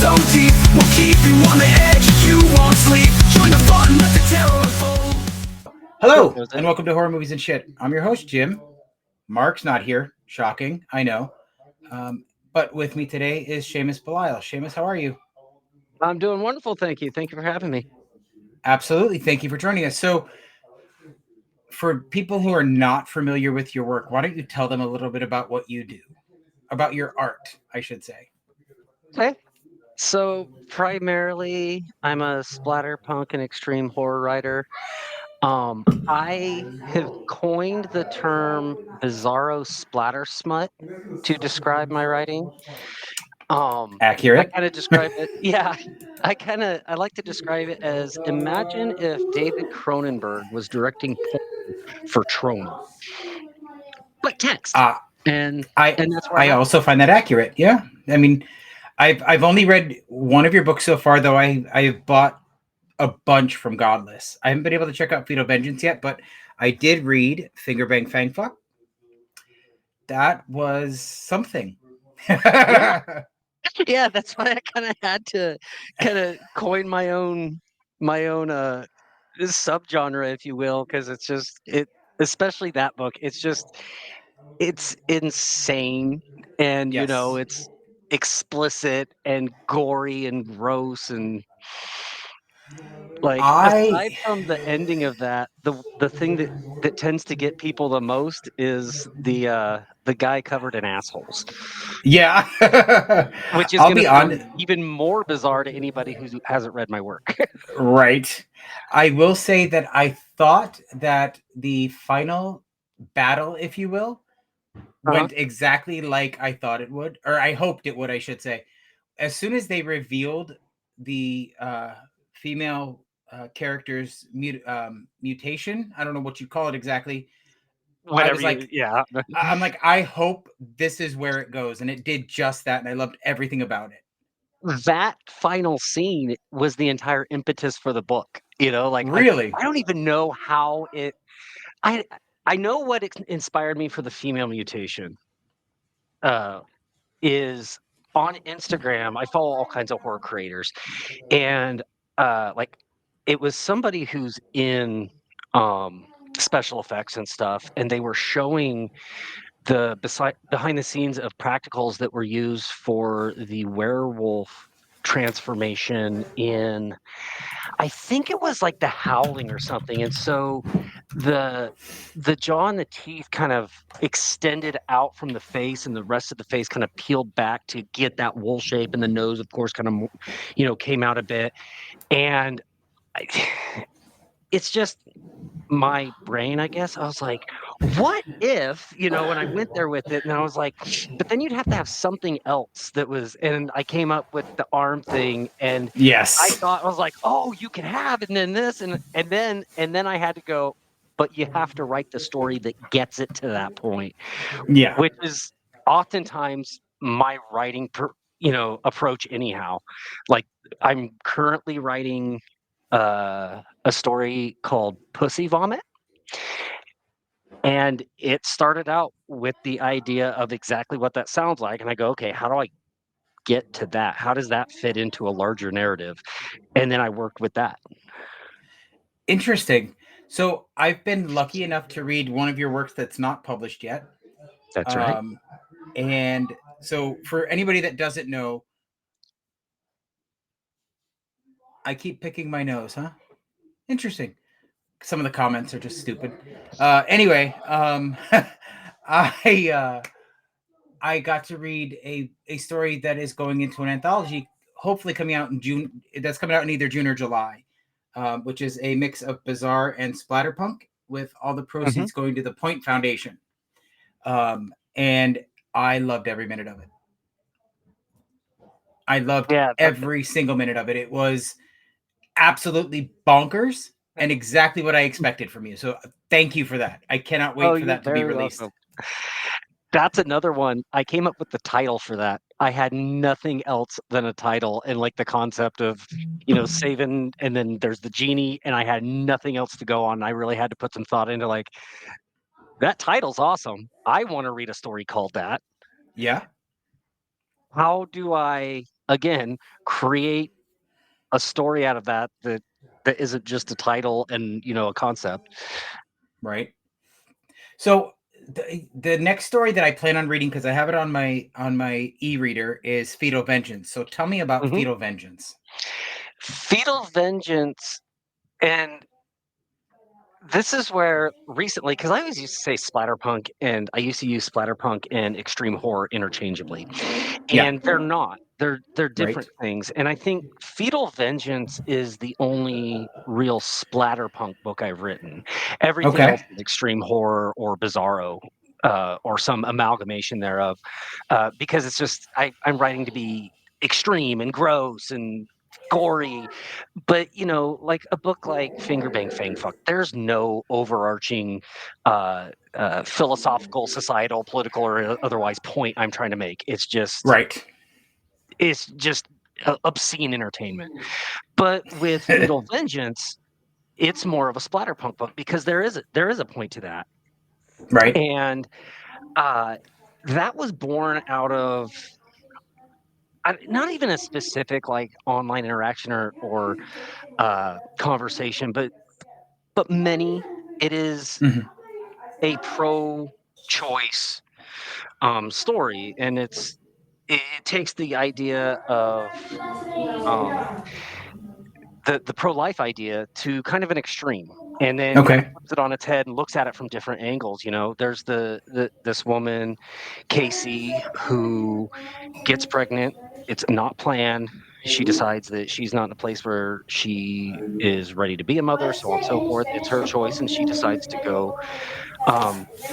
so deep, we'll keep you on the edge, you won't sleep. Join the fun, let the terror unfold. Hello, and welcome to Horror Movies and Shit. I'm your host, Jim. Mark's not here. Shocking, I know. But with me today is Seamus Belial. Seamus, how are you? I'm doing wonderful, thank you. Thank you for having me. Absolutely. Thank you for joining us. So, for people who are not familiar with your work, why don't you tell them a little bit about what you do? About your art, I should say. Okay. So primarily, I'm a splatter punk and extreme horror writer. I have coined the term Bizzaro splatter smut to describe my writing. I Accurate. kind of describe it, yeah. I like to describe it as imagine if David Cronenberg was directing porn for Troma, but text, Uh, and I and that's where I'm I at. also find that accurate. Yeah. I mean, I've only read one of your books so far, though I've bought a bunch from Godless. I haven't been able to check out Fetal Vengeance yet, but I did read Finger Bang Fang Fuck. That was something. Yeah. Yeah, that's why I kinda had to kinda coin my own subgenre, if you will, because it's just it especially that book, it's insane and, Yes. it's explicit and gory and gross and, like, aside I from the ending of that, the thing that tends to get people the most is the guy covered in assholes. yeah. Which is I'll gonna be sound on even more bizarre to anybody who hasn't read my work. right. I will say that I thought that the final battle, if you will, Uh-huh. went exactly like I thought it would, or I hoped it would, I should say. As soon as they revealed the female character's mutation, I don't know what you call it exactly. I Whatever was you like, yeah. I'm like, I hope this is where it goes, and it did just that, and I loved everything about it. That final scene was the entire impetus for the book, like, Really? I don't even know how it I I know what inspired me for the female mutation, uh, is on Instagram, I follow all kinds of horror creators, and, like, it was somebody who's in, um, special effects and stuff, and they were showing behind the scenes of practicals that were used for the werewolf transformation in I think it was like The Howling or something, and so the the jaw and the teeth kind of extended out from the face, and the rest of the face kind of peeled back to get that wool shape, and the nose, of course, kind of, came out a bit, and I it's just my brain, I guess. I was like, "What if," when I went there with it, and I was like, "But then you'd have to have something else that was," and I came up with the arm thing, and I Yes. thought I was like, "Oh, you can have, and then this," and then I had to go, "But you have to write the story that gets it to that point," Yeah. which is oftentimes my writing approach anyhow. Like, I'm currently writing, a story called Pussy Vomit. And it started out with the idea of exactly what that sounds like, and I go, "Okay, how do I get to that? How does that fit into a larger narrative?" And then I worked with that. Interesting. So I've been lucky enough to read one of your works that's not published yet. That's right. Um, and so for anybody that doesn't know, I keep picking my nose, huh? Interesting. Some of the comments are just stupid. Anyway, I I got to read a story that is going into an anthology, hopefully coming out in June. That's coming out in either June or July, which is a mix of bizarre and splatterpunk, with all the Mhm. proceeds going to the Point Foundation. And I loved every minute of it. I loved Yeah, every single minute of it. It was absolutely bonkers and exactly what I expected from you. So thank you for that. I cannot oh, wait for you're that to be very released. welcome. That's another one. I came up with the title for that. I had nothing else than a title and, like, the concept of, saving and then there's the genie, and I had nothing else to go on. I really had to put some thought into, like, "That title's awesome. I wanna read a story called that. Yeah. How do I again, create a story out of that isn't just a title and a concept. Right. So the next story that I plan on reading, because I have it on my e-reader, is Fetal Vengeance. So tell me about Mhm. Fetal Vengeance. Fetal Vengeance, and this is where recently, because I always used to say splatterpunk, and I used to use splatterpunk and extreme horror interchangeably, Yeah. and they're not. They're Right. different things, and I think Fetal Vengeance is the only real splatterpunk book I've written. Everything Okay. else is extreme horror or Bizzaro, or some amalgamation thereof, because it's just I'm writing to be extreme and gross and gory, but like a book like Finger Bang Fang Fuck, there's no overarching philosophical, societal, political, or otherwise point I'm trying to make. Right. It's just obscene entertainment. But with Fetal Vengeance, it's more of a splatterpunk book because there is a point to that, Right. and uh, that was born out of not even a specific like online interaction or conversation, but many. It is Mhm. a pro-choice story, and it takes the idea of um, the pro-life idea to kind of an extreme, and then kind of Okay. flips it on its head and looks at it from different angles. There's this woman, Casey, who gets pregnant. It's not planned. She decides that she's not in a place where she is ready to be a mother, so on and so forth. It's her choice, and she decides to go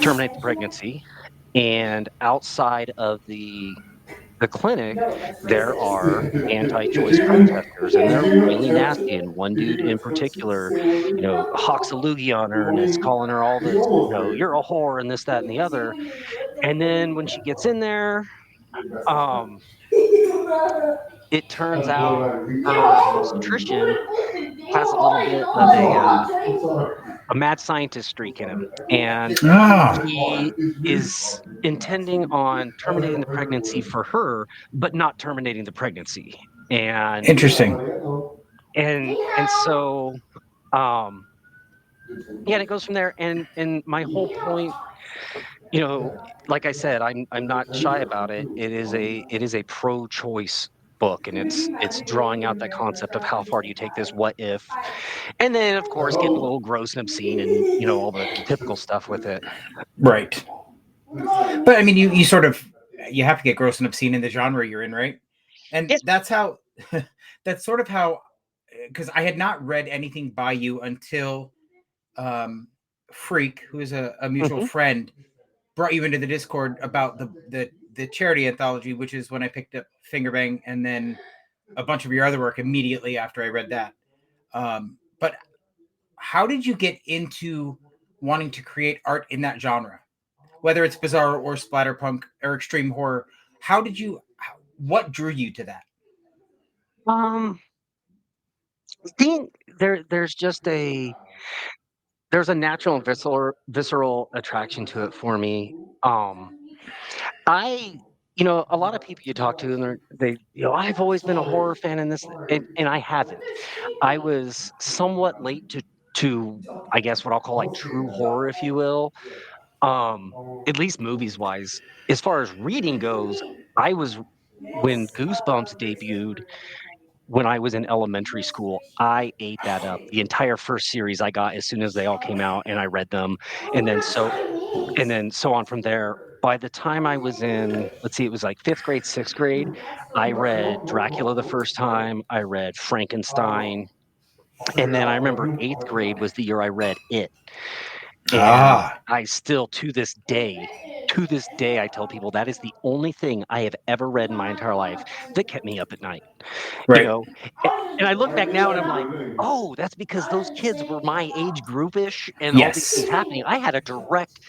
terminate the pregnancy. And outside of the clinic, there are anti-choice protesters, and they're really nasty. And one dude in particular, hawks a loogie on her and is calling her all this, you're a whore and this, that, and the other. And then when she gets in there, um, it turns out her obstetrician has a little bit of a mad scientist streak in him, and Ah, he is intending on terminating the pregnancy for her, but not terminating the pregnancy. And interesting. and so um yeah, and it goes from there. And my whole point, you know, like I said, I'm not shy about it. It is a pro-choice book, and it's drawing out that concept of how far do you take this what if, and then of course getting a little gross and obscene and all the typical stuff with it. Right. But I mean, you sort of you have to get gross and obscene in the genre you're in, right? And Yeah. that's how that's sort of how, because I had not read anything by you until Freak, who is a mutual Hmm. friend, brought you into the Discord about the charity anthology, which is when I picked up Fingerbang, and then a bunch of your other work immediately after I read that. But how did you get into wanting to create art in that genre, whether it's bizarre or splatterpunk or extreme horror? How did you? What drew you to that? um I think there's a natural and visceral attraction to it for me. um I, a lot of people you talk to, and I've always been a horror fan, and this, and I haven't. I was somewhat late to, I guess, what I'll call like true horror, if you will. Um, at least movies wise. As far as reading goes, I was when Goosebumps debuted when I was in elementary school. I ate that up. The entire first series I got as soon as they all came out, and I read them, and then so on from there. By the time I was in, let's see, it was like fifth grade, sixth grade, I read Dracula the first time. I read Frankenstein. And then I remember eighth grade was the year I read It. And Ah, I still, to this day, I tell people that is the only thing I have ever read in my entire life that kept me up at night. You right. know, A- and I look back now and I'm like, oh, that's because those kids were my age groupish and all these Yes. things happening. I had a direct.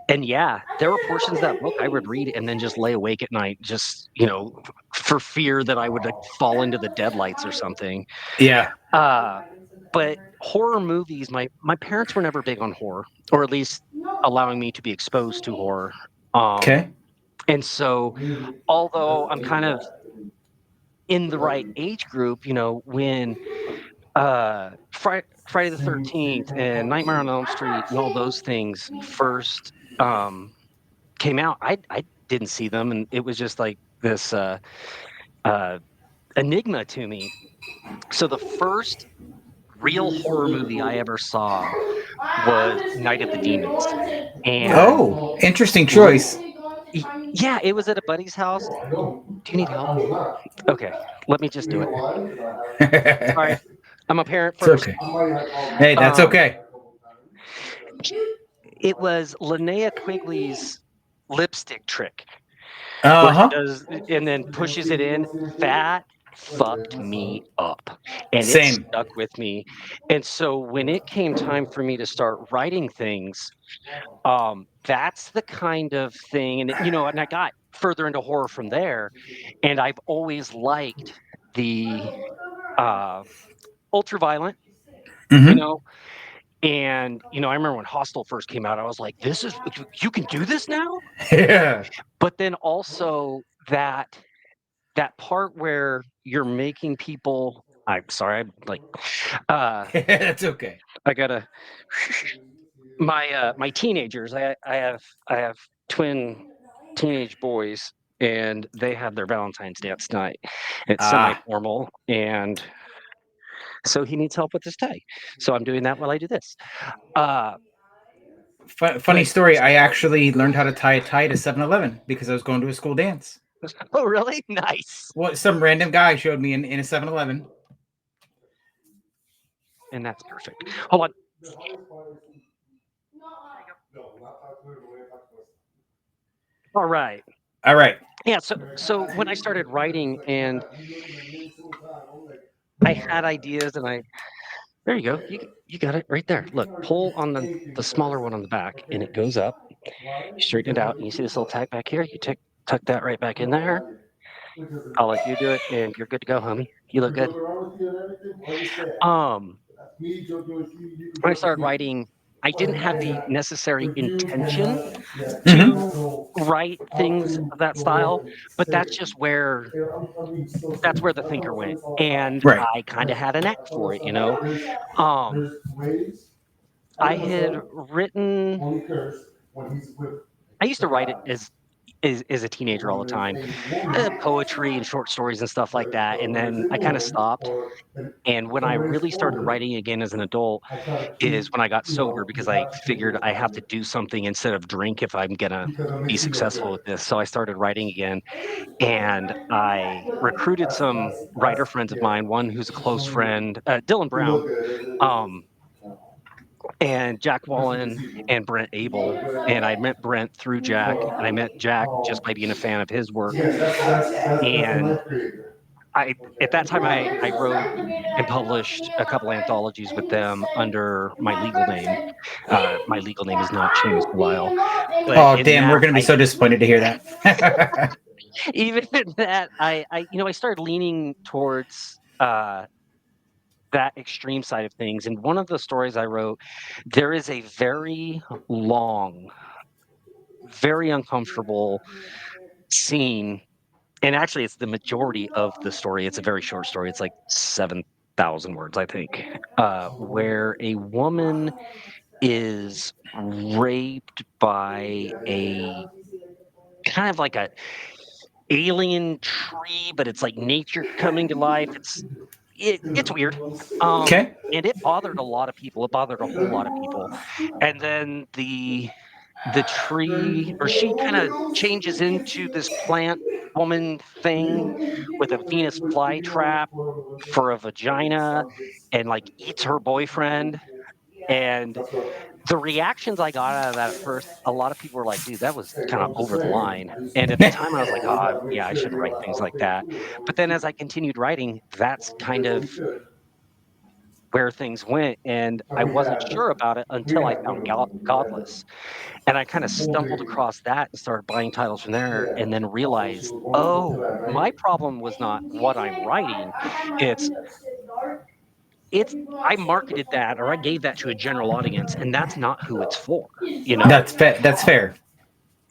And yeah, there were portions of that book I would read and then just lay awake at night, just, for fear that I would like, fall into the deadlights or something. Yeah. Uh, but horror movies, my parents were never big on horror, or at least allowing me to be exposed to horror. Um, Okay. and so, although I'm kind of in the right age group, when Friday the 13th and Nightmare on Elm Street and all those things first came out, I didn't see them, and it was just like this uh, enigma to me. So the first real horror movie I ever saw was Night of the Demons, and Oh, interesting when choice. yeah, it was at a buddy's house. Do you need help? Okay, let me just do it. Sorry, It's I'm a parent first. okay. Hey, that's Um, okay. it was Linnea Quigley's lipstick trick Uh where she huh. does and then pushes it in. That fucked me up, and it Same. stuck with me. And so when it came time for me to start writing things, that's the kind of thing, and I got further into horror from there, and I've always liked the uh, ultra-violent, you Hmm. know, and, I remember when Hostel first came out, I was like, "This is you can do this now?" Yeah. But then also that part where you're making people I'm sorry, I'm like, uh, That's okay. I gotta my teenagers, I have twin teenage boys, and they had their Valentine's dance night. It's Ah, semi-formal, and so he needs help with his tie. So I'm doing that while I do this. Uh, funny but story. I actually learned how to tie a tie to 7-Eleven because I was going to a school dance. oh, really? Nice. What some random guy showed me in a 7-Eleven. And that's perfect. Hold on. All right. All right. Yeah, so when I started writing and I had ideas and I there you go. You got it right there. Look, pull on the smaller one on the back and it goes up. You straighten it out and you see this little tag back here. You tuck that right back in there. I'll let you do it and you're good to go, homie. You look good. Um, when I started writing, I didn't have the necessary intention Hmm. to write things of that style, but that's where the thinker went. And Right. I kind of had a knack for it. Um, I had written I used to write it as a teenager all the time, poetry and short stories and stuff like that, and then I kinda stopped, and when I really started writing again as an adult is when I got sober because I figured I have to do something instead of drink if I'm gonna be successful with this, so I started writing again, and I recruited some writer friends of mine, one who's a close friend, Dylan Brown, um, and Jack Wallen and Brent Abel, and I met Brent through Jack, and I met Jack just by being a fan of his work, and I at that time, I wrote and published a couple anthologies with them under my legal name. My legal name is not Seamus Belial, but Oh, in damn. We're that, gonna be I so disappointed to hear that. even in that, I started leaning towards, that extreme side of things, and one of the stories I wrote, there is a very long, very uncomfortable scene, and actually, it's the majority of the story. It's a very short story. It's like 7,000 words, I think, where a woman is raped by a kind of like a alien tree, but it's like nature coming to life. It's weird. Okay. And it bothered a lot of people. It bothered a whole lot of people. And then the tree or she kind of changes into this plant woman thing with a Venus flytrap for a vagina and like eats her boyfriend. And the reactions I got out of that at first, a lot of people were like, dude, that was kind of over the line. And at the time I was like, oh, yeah, I shouldn't write things like that. But then as I continued writing, that's kind of where things went. And I wasn't sure about it until I found Godless. And I kinda stumbled across that and started buying titles from there and then realized, "Oh, my problem was not what I'm writing, it's it's I marketed that or I gave that to a general audience, and that's not who it's for," you know? That's fair. That's fair.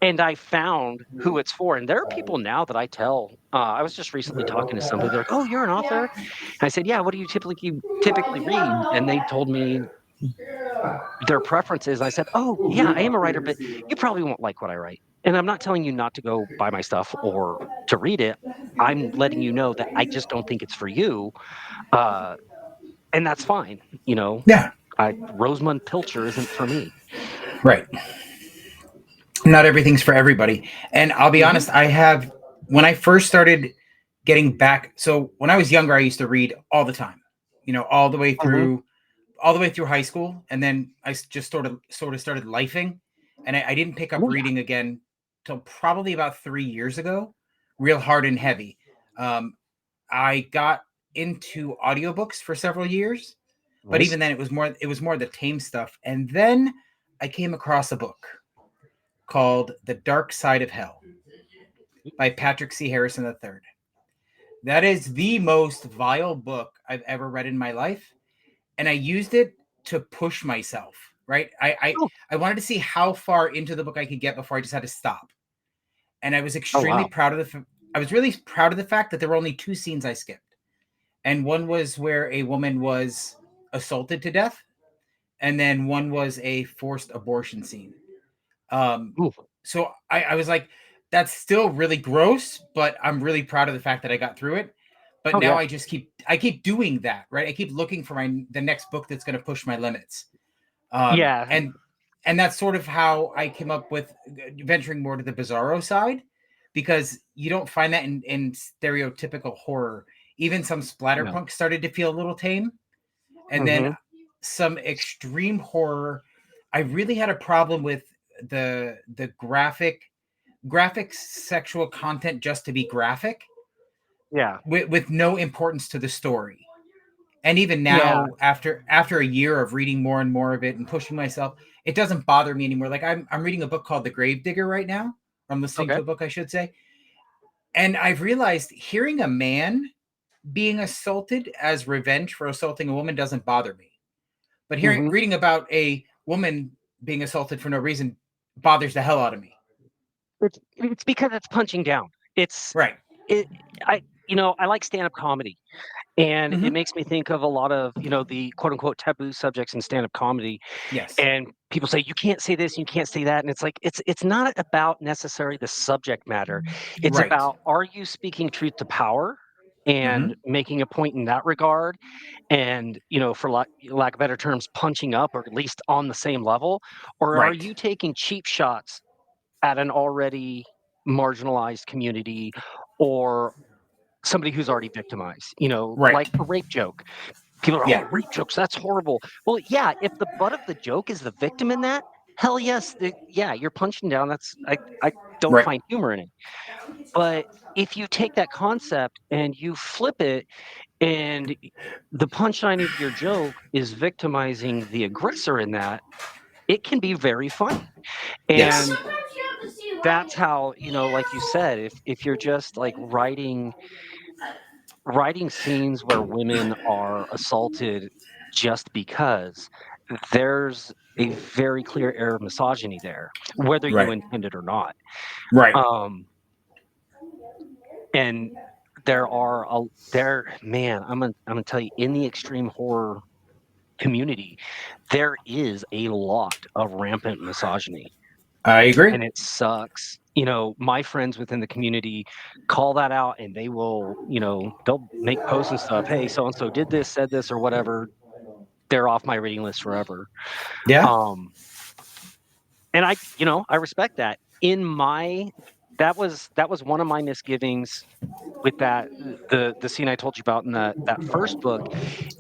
and I found who it's for. And there are people now that I tell. I was just recently talking to somebody. They're like, "Oh, you're an author," and I said, "Yeah. What do you typically read?" And they told me their preferences. I said, "Oh, yeah, I am a writer, but you probably won't like what I write." And I'm not telling you not to go buy my stuff or to read it. I'm letting you know that I just don't think it's for you, uh, and that's fine. You know, Yeah, Rosamund Pilcher isn't for me. right. Not everything's for everybody. And I'll be Mhm. honest, I have, when I first started getting back, so when I was younger, I used to read all the time, Mhm. all the way through high school. And then just sort of started lifing. And I didn't pick up Oh, yeah. reading again till probably about 3 years ago, real hard and heavy. Um, I got into audiobooks for several years, but Nice. even then it was more the tame stuff. And then I came across a book called The Dark Side of Hell by Patrick C. Harrison III. That is the most vile book I've ever read in my life. And I used it to push myself, right? Oh, I wanted to see how far into the book I could get before I just had to stop. And I was oh, extremely wow. proud of I was really proud of the fact that there were only two scenes I skipped. And one was where a woman was assaulted to death, and then one was a forced abortion scene. Um, Ooh, so I was like, that's still really gross, but I'm really proud of the fact that I got through it. But oh, now yeah. I keep doing that, right? I keep looking for the next book that's going to push my limits. Um, Yeah. and and that's sort of how I came up with venturing more to the Bizzaro side, because you don't find that in stereotypical horror. Even some No. splatterpunk started to feel a little tame, and then Mhm. some extreme horror. I really had a problem with the graphic sexual content just to be graphic, Yeah. with no importance to the story. And even Yeah. now, after a year of reading more and more of it and pushing myself, it doesn't bother me anymore. Like I'm reading a book called The Gravedigger right now. I'm listening Okay. to a book, I should say. And I've realized hearing a man being assaulted as revenge for assaulting a woman doesn't bother me. But Mhm. reading about a woman being assaulted for no reason bothers the hell out of me. It's because it's punching down. It's Right. it I like stand-up comedy, and it Hmm. makes me think of a lot of, the quote unquote taboo subjects in stand-up comedy, Yes. and people say, "You can't say this, you can't say that," and it's like, it's not about necessarily the subject matter. It's Right. about, are you speaking truth to power and Hmm. making a point in that regard, and, for lack of better terms, punching up, or at least on the same level, or are Right. you taking cheap shots at an already marginalized community, or somebody who's already victimized, Right. like a rape joke. People are, Yeah. "Oh, rape jokes, that's horrible." Well, yeah, if the butt of the joke is the victim in that, hell yes, yeah, you're punching down. I don't Right. find humor in it. But if you take that concept and you flip it, and the punchline of your joke is victimizing the aggressor in that, it can be very funny. Yes. And that's how, like you said, if you're just like writing scenes where women are assaulted just because, there's a very clear air of misogyny there, whether you Right. intend it or not. Right. Um, and man, I'm gonna tell you, in the extreme horror community, there is a lot of rampant misogyny. I agree. And it sucks. My friends within the community call that out, and they'll make posts and stuff. "Hey, so and so did this, said this, or whatever." They're off my reading list forever. Yeah. Um, and I respect that. That was one of my misgivings with the scene I told you about in that first book,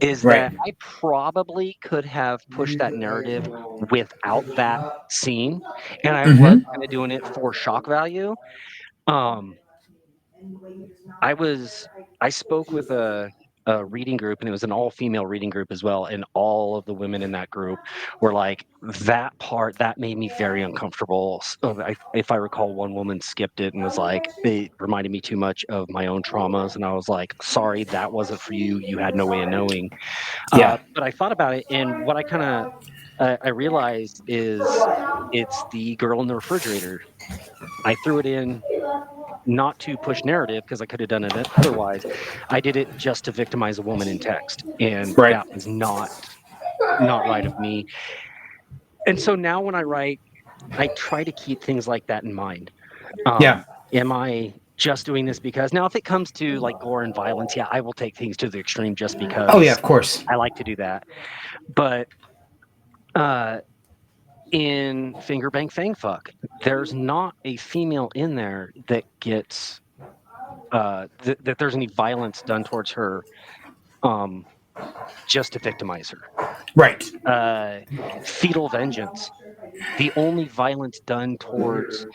is Right. that I probably could have pushed that narrative without that scene, and I was Hmm. kinda doing it for shock value. Um, I was I spoke with a reading group, and it was an all-female reading group as well, and all of the women in that group were like, "That part, that made me very uncomfortable." So if I recall, one woman skipped it and was like, "It reminded me too much of my own traumas," and I was like, "Sorry, that wasn't for you. You had no way of knowing." Yeah. But I thought about it, and what I realized is, it's the girl in the refrigerator. I threw it in not to push narrative because I could have done it otherwise. I did it just to victimize a woman in text, and Right. that was not right of me. And so now when I write, I try to keep things like that in mind. Yeah. Am I just doing this because now if it comes to like gore and violence, yeah, I will take things to the extreme just Oh yeah, because of course. I like to do that. But uh in Finger Bang Fang Fuck, there's not a female in there that gets that there's any violence done towards her um just to victimize her. Right. Fetal Vengeance, the only violence done towards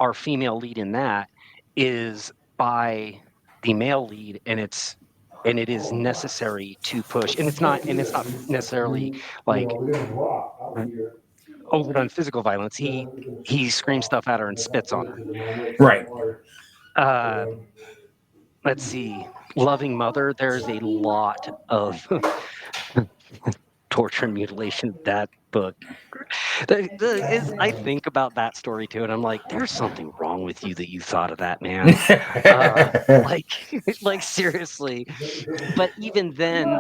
our female lead in that is by the male lead, and it is necessary to push, and it's not necessarily like overdone physical violence. He screams stuff at her and spits on Right. her. Let's see, Loving Mother, there's a lot of torture and mutilation in that book. I think about that story too, and I'm like, there's something wrong with you that you thought of that, man. Like, like seriously. But even then,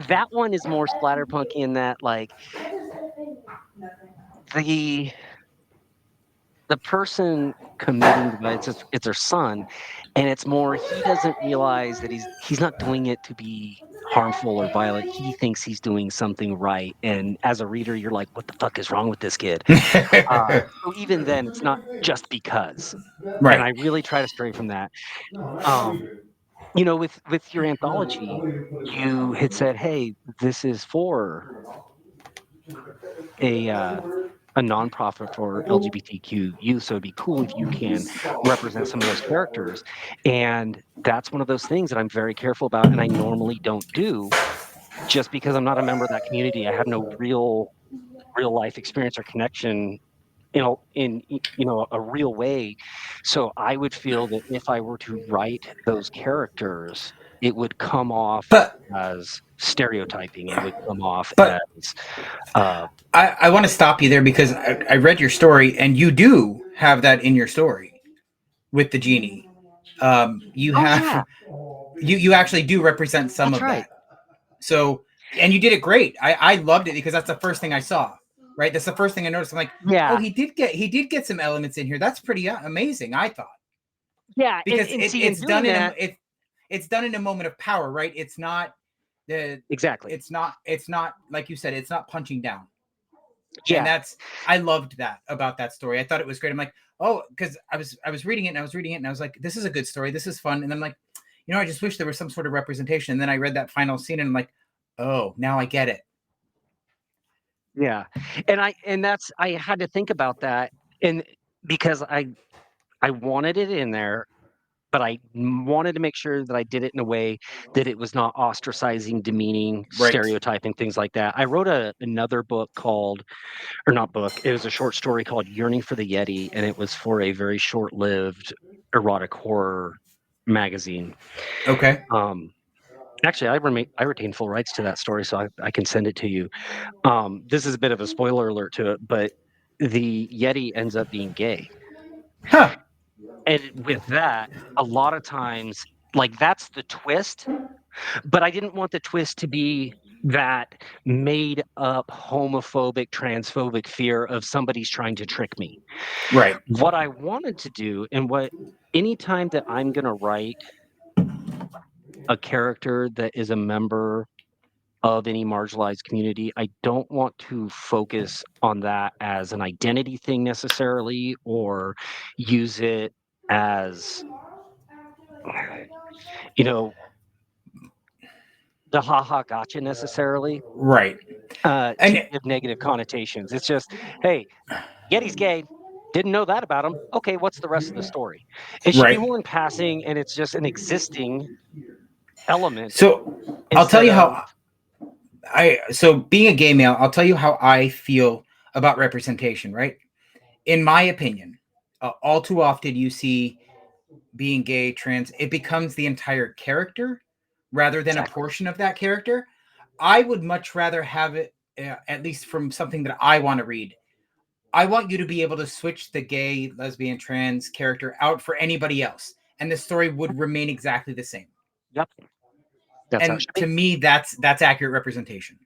that one is more splatterpunky in that like the the person committing the violence, it's her son, and it's more he doesn't realize that he's not doing it to be harmful or violent. He thinks he's doing something right, and as a reader, you're like, "What the fuck is wrong with this kid?" So even then, it's not just because, and Right. I really try to stray from that. With your anthology, you had said, "Hey, this is for a uh, a nonprofit for LGBTQ youth, so it'd be cool if you can represent some of those characters." And that's one of those things that I'm very careful about, and I normally don't do, just because I'm not a member of that community. I have no real life experience or connection, in a real way. So I would feel that if I were to write those characters, it would come off But as stereotyping. It would come off as but uh, I want to stop you there because I read your story and you do have that in your story with the genie. You oh have yeah, you actually do represent some that's of right. that. So and you did it great. I loved it because that's the first thing I saw. Right, that's the first thing I noticed. I'm like, oh, Yeah, he did get some elements in here. That's pretty amazing. I thought yeah, because and see, in it's done doing that, it's done in a moment of power. Right, the exactly. it's not like you said. It's not punching down. And Yeah, I loved that about that story. I thought it was great. I'm like, oh, because I was reading it and I was reading it and I was like, this is a good story. This is fun. And I'm like, I just wish there was some sort of representation. And then I read that final scene and I'm like, oh, now I get it. yeah, I had to think about that, and because I wanted it in there, but I wanted to make sure that I did it in a way that it was not ostracizing, demeaning, Right. stereotyping, things like that. I wrote another book called, or not book, it was a short story called Yearning for the Yeti, and it was for a very short-lived erotic horror magazine. Okay. Actually, I retain full rights to that story, so I can send it to you. This is a bit of a spoiler alert to it, but the Yeti ends up being gay. Huh. And with that, a lot of times, like, that's the twist, but I didn't want the twist to be that made up homophobic, transphobic fear of somebody's trying to trick me. Right. What I wanted to do, and what anytime that I'm going to write a character that is a member of any marginalized community, I don't want to focus on that as an identity thing necessarily, or use it as, you know, the haha gotcha necessarily, Right. to And give negative connotations. It's just, hey, Yeti's gay. Didn't know that about him. Okay, what's the rest of the story? It should be right. more in passing, and it's just an existing element So I'll tell instead you of how so being a gay male, I'll tell you how I feel about representation, right? In my opinion, all too often you see being gay, trans, it becomes the entire character rather than a exactly. portion of that character. I would much rather have it, at least from something that I want to read, I want you to be able to switch the gay, lesbian, trans character out for anybody else, and the story would remain exactly the same. Yep. That's how it And should to be. me, that's accurate representation.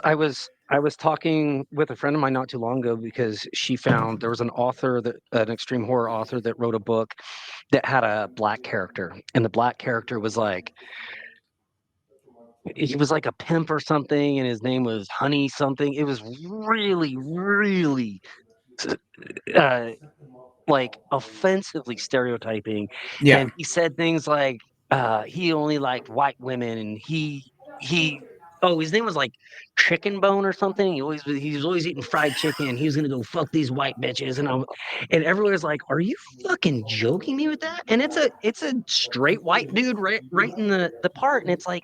I was talking with a friend of mine not too long ago because she found there was an author that an extreme horror author that wrote a book that had a black character, and the black character was like he was like a pimp or something, and his name was Honey something. It was really, really uh, like offensively stereotyping, Yeah. and he said things like he only liked white women, and he oh his name was like Chicken Bone or something. He was always eating fried chicken. He was gonna go fuck these white bitches, and everyone was like, "Are you fucking joking me with that?" And it's a straight white dude right in the part, and it's like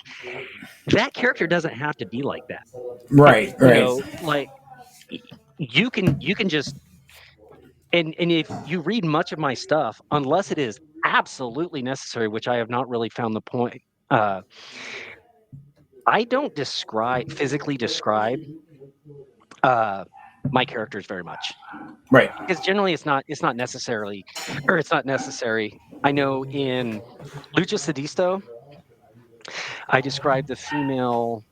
that character doesn't have to be like that. Right. You Right. know, like you can just and if you read much of my stuff, unless it is absolutely necessary, which I have not really found the point, uh, I don't physically describe uh, my characters very much Right. because generally it's not necessarily or it's not necessary. I know in Lucha Sedisto, I describe the female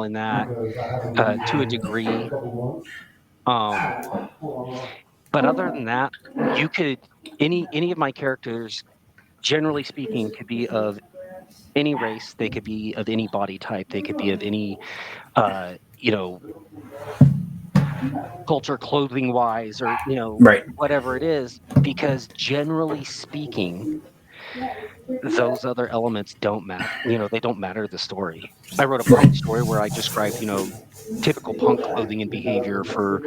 in that to a degree. Um, but other than that, you could any of my characters, generally speaking, could be of any race, they could be of any body type, they could be of any you know, culture, clothing wise, or you know, Right. whatever it is, because generally speaking, those other elements don't matter. You know, they don't matter to the story. I wrote a punk Right. story where I described, you know, typical punk clothing and behavior for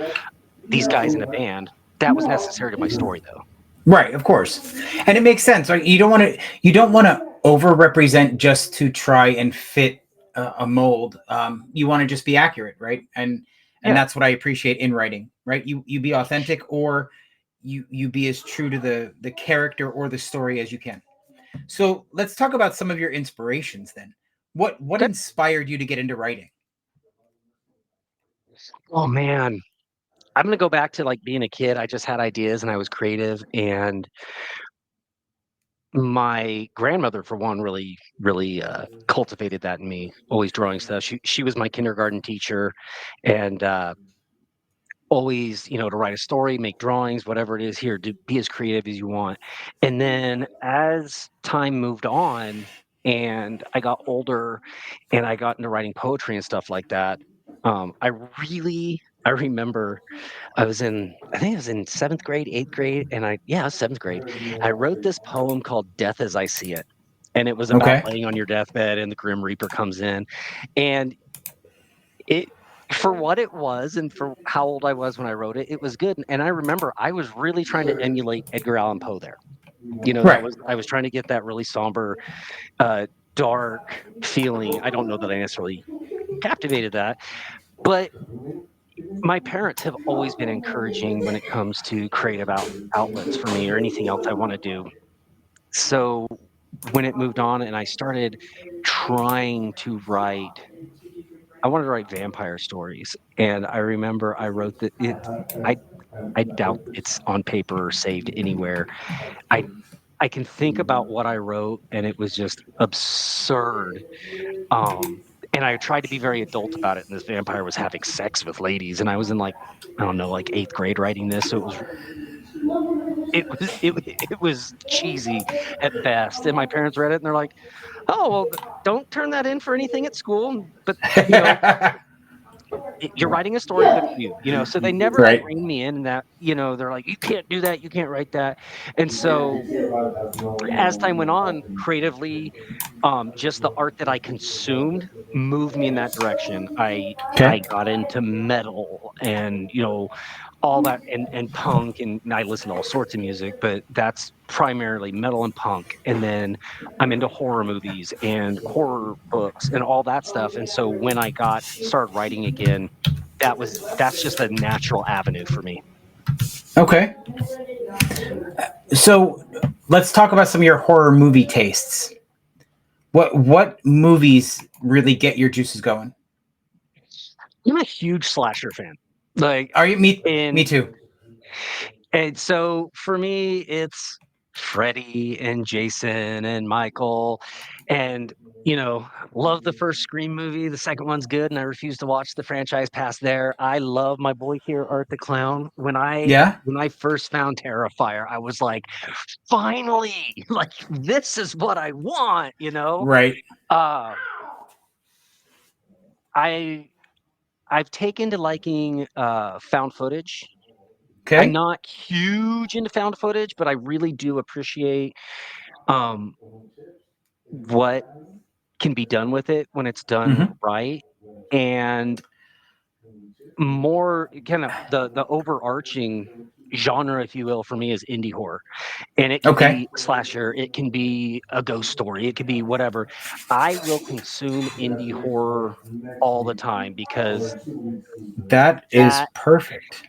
these guys in a band. That was necessary to my story though. Right, of course, and it makes sense. Right, you don't want to overrepresent just to try and fit a mold. You want to just be accurate, right? And Yeah. that's what I appreciate in writing. Right, you be authentic, or you be as true to the character or the story as you can. So let's talk about some of your inspirations then. What Okay. inspired you to get into writing? Oh man. I'm gonna go back to like being a kid. I just had ideas and I was creative, and my grandmother, for one, really cultivated that in me. Always drawing stuff. She was my kindergarten teacher, and always, you know, to write a story, make drawings, whatever it is. Here, to be as creative as you want. And then as time moved on, and I got older, and I got into writing poetry and stuff like that. I remember I think I was in 7th grade, 8th grade, and yeah, I was 7th grade. I wrote this poem called Death as I See It, and it was about Okay. laying on your deathbed and the Grim Reaper comes in, and it for what it was and for how old I was when I wrote it, it was good, and I remember I was really trying to emulate Edgar Allan Poe there. You know, that Right. was I was trying to get that really somber, uh, dark feeling. I don't know that I necessarily captivated that, but my parents have always been encouraging when it comes to creative outlets for me or anything else I want to do. So when it moved on and I started trying to write, I wanted to write vampire stories. And I remember I wrote that I I doubt it's on paper or saved anywhere. I I can think about what I wrote and it was just absurd. And I tried to be very adult about it, and this vampire was having sex with ladies, and I was in like, I don't know, like 8th grade writing this, so it was cheesy at best. And my parents read it and they're like, "Oh, well, don't turn that in for anything at school." But you know, you're writing a story, good for you. You know, so they never like Right. rein me in that. You know, they're like, "You can't do that. You can't write that." And so as time went on, creatively, just the art that I consumed moved me in that direction. I Okay. got into metal and, you know, all that and punk, and I listen to all sorts of music, but that's primarily metal and punk. And then I'm into horror movies and horror books and all that stuff. And so when I got started writing again, that's just a natural avenue for me. Okay. So let's talk about some of your horror movie tastes. What movies really get your juices going? I'm a huge slasher fan. Like, Are you me in too? and so for me, it's Freddy and Jason and Michael, and love the first Scream movie. The second one's good, and I refuse to watch the franchise past there. I love my boy here, Art the Clown. When I Yeah. when I first found Terrifier, I was like, finally, like this is what I want. Right. Uh, I I've taken to liking found footage. I'm Okay. not huge into found footage, but I really do appreciate um, what can be done with it when it's done Hmm. right. And more kind of the overarching genre, if you will, for me is indie horror. And it can Okay. be a slasher, it can be a ghost story, it could be whatever. I will consume indie horror all the time because That is that perfect.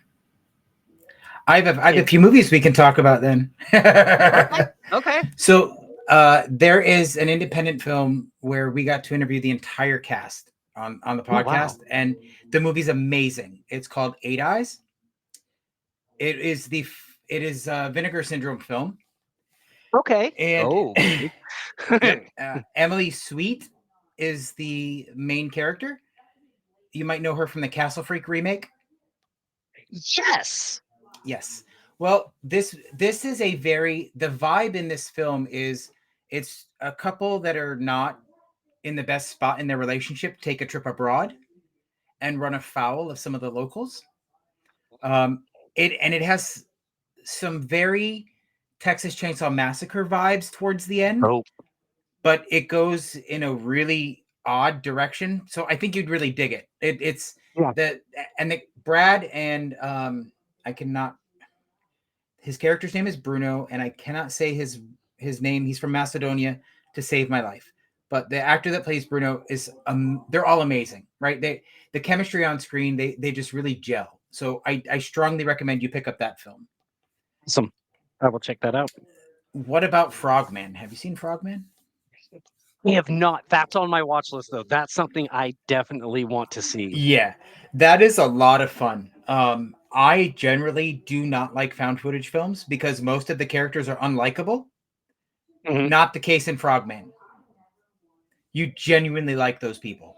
I have a it few movies we can talk about then. okay, okay. So there is an independent film where we got to interview the entire cast on the Oh wow. podcast, and the movie's amazing. It's called Eight Eyes. It is a Vinegar Syndrome film, Okay. and Oh, okay. yep, Emily Sweet is the main character. You might know her from the Castle Freak remake. Yes. Yes. Well, this is a very the vibe in this film is it's a couple that are not in the best spot in their relationship take a trip abroad and run afoul of some of the locals. Um, it has some very Texas Chainsaw Massacre vibes towards the end, Oh, but it goes in a really odd direction. So I think you'd really dig it. It's yeah. the and the Brad and I cannot his character's name is Bruno, and I cannot say his name. He's from Macedonia to save my life. But the actor that plays Bruno is they're all amazing, right? The chemistry on screen, they just really gel. So I strongly recommend you pick up that film. Awesome. I will check that out. What about Frogman? Have you seen Frogman? We have not. That's on my watch list, though. That's something I definitely want to see. Yeah, that is a lot of fun. I generally do not like found footage films because most of the characters are unlikable. Mhm. Not the case in Frogman. You genuinely like those people.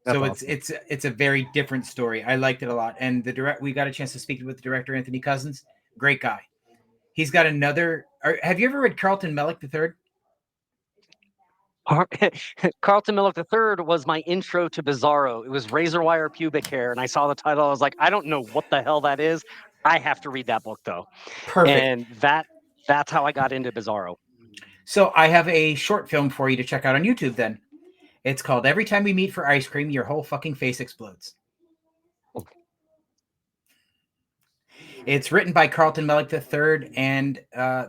That's So awesome. it's a very different story. I liked it a lot, and we got a chance to speak with the director Anthony Cousins. Great guy. He's got another. Have you ever read Carlton Mellick the Third? Har- Carlton Miller III was my intro to Bizzaro. It was razor wire pubic hair, and I saw the title. I was like, I don't know what the hell that is. I have to read that book though, Perfect. and that's how I got into Bizzaro. So I have a short film for you to check out on YouTube. Then it's called "Every Time We Meet for Ice Cream, Your Whole Fucking Face Explodes." It's written by Carlton Mellick III and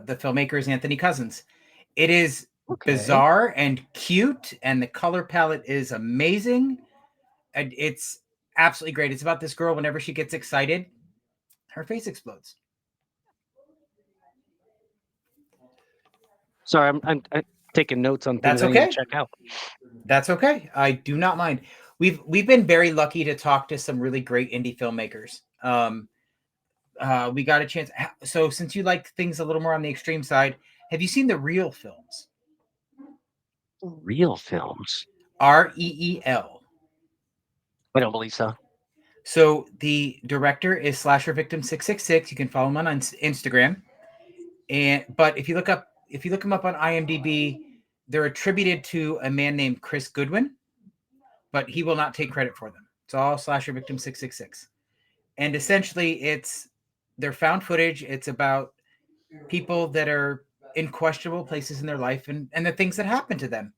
the filmmaker is Anthony Cousins. It is Okay. bizarre and cute, and the color palette is amazing. And it's absolutely great. It's about this girl. Whenever she gets excited, her face explodes. Sorry, I'm taking notes on things That's I need to okay. check out. That's okay. I do not mind. We've been very lucky to talk to some really great indie filmmakers. We got a chance. So since you like things a little more on the extreme side, have you seen the Real films? Real films. REEL. I don't believe so. So the director is Slasher Victim 666. You can follow him on Instagram. But if you look him up on IMDb, they're attributed to a man named Chris Goodwin, but he will not take credit for them. It's all Slasher Victim 666. And essentially it's their found footage. It's about people that are in questionable places in their life and the things that happen to them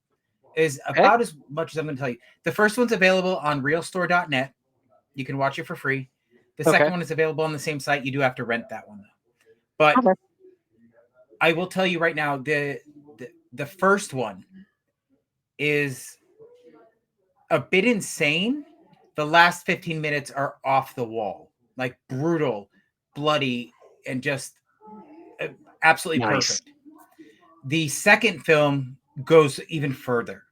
is Okay. about as much as I'm going to tell you. The first one's available on realstore.net. You can watch it for free. The Okay. second one is available on the same site. You do have to rent that one though. But Okay. I will tell you right now, the first one is a bit insane. The last 15 minutes are off the wall, like brutal, bloody, and just absolutely Nice. perfect. The second film goes even further,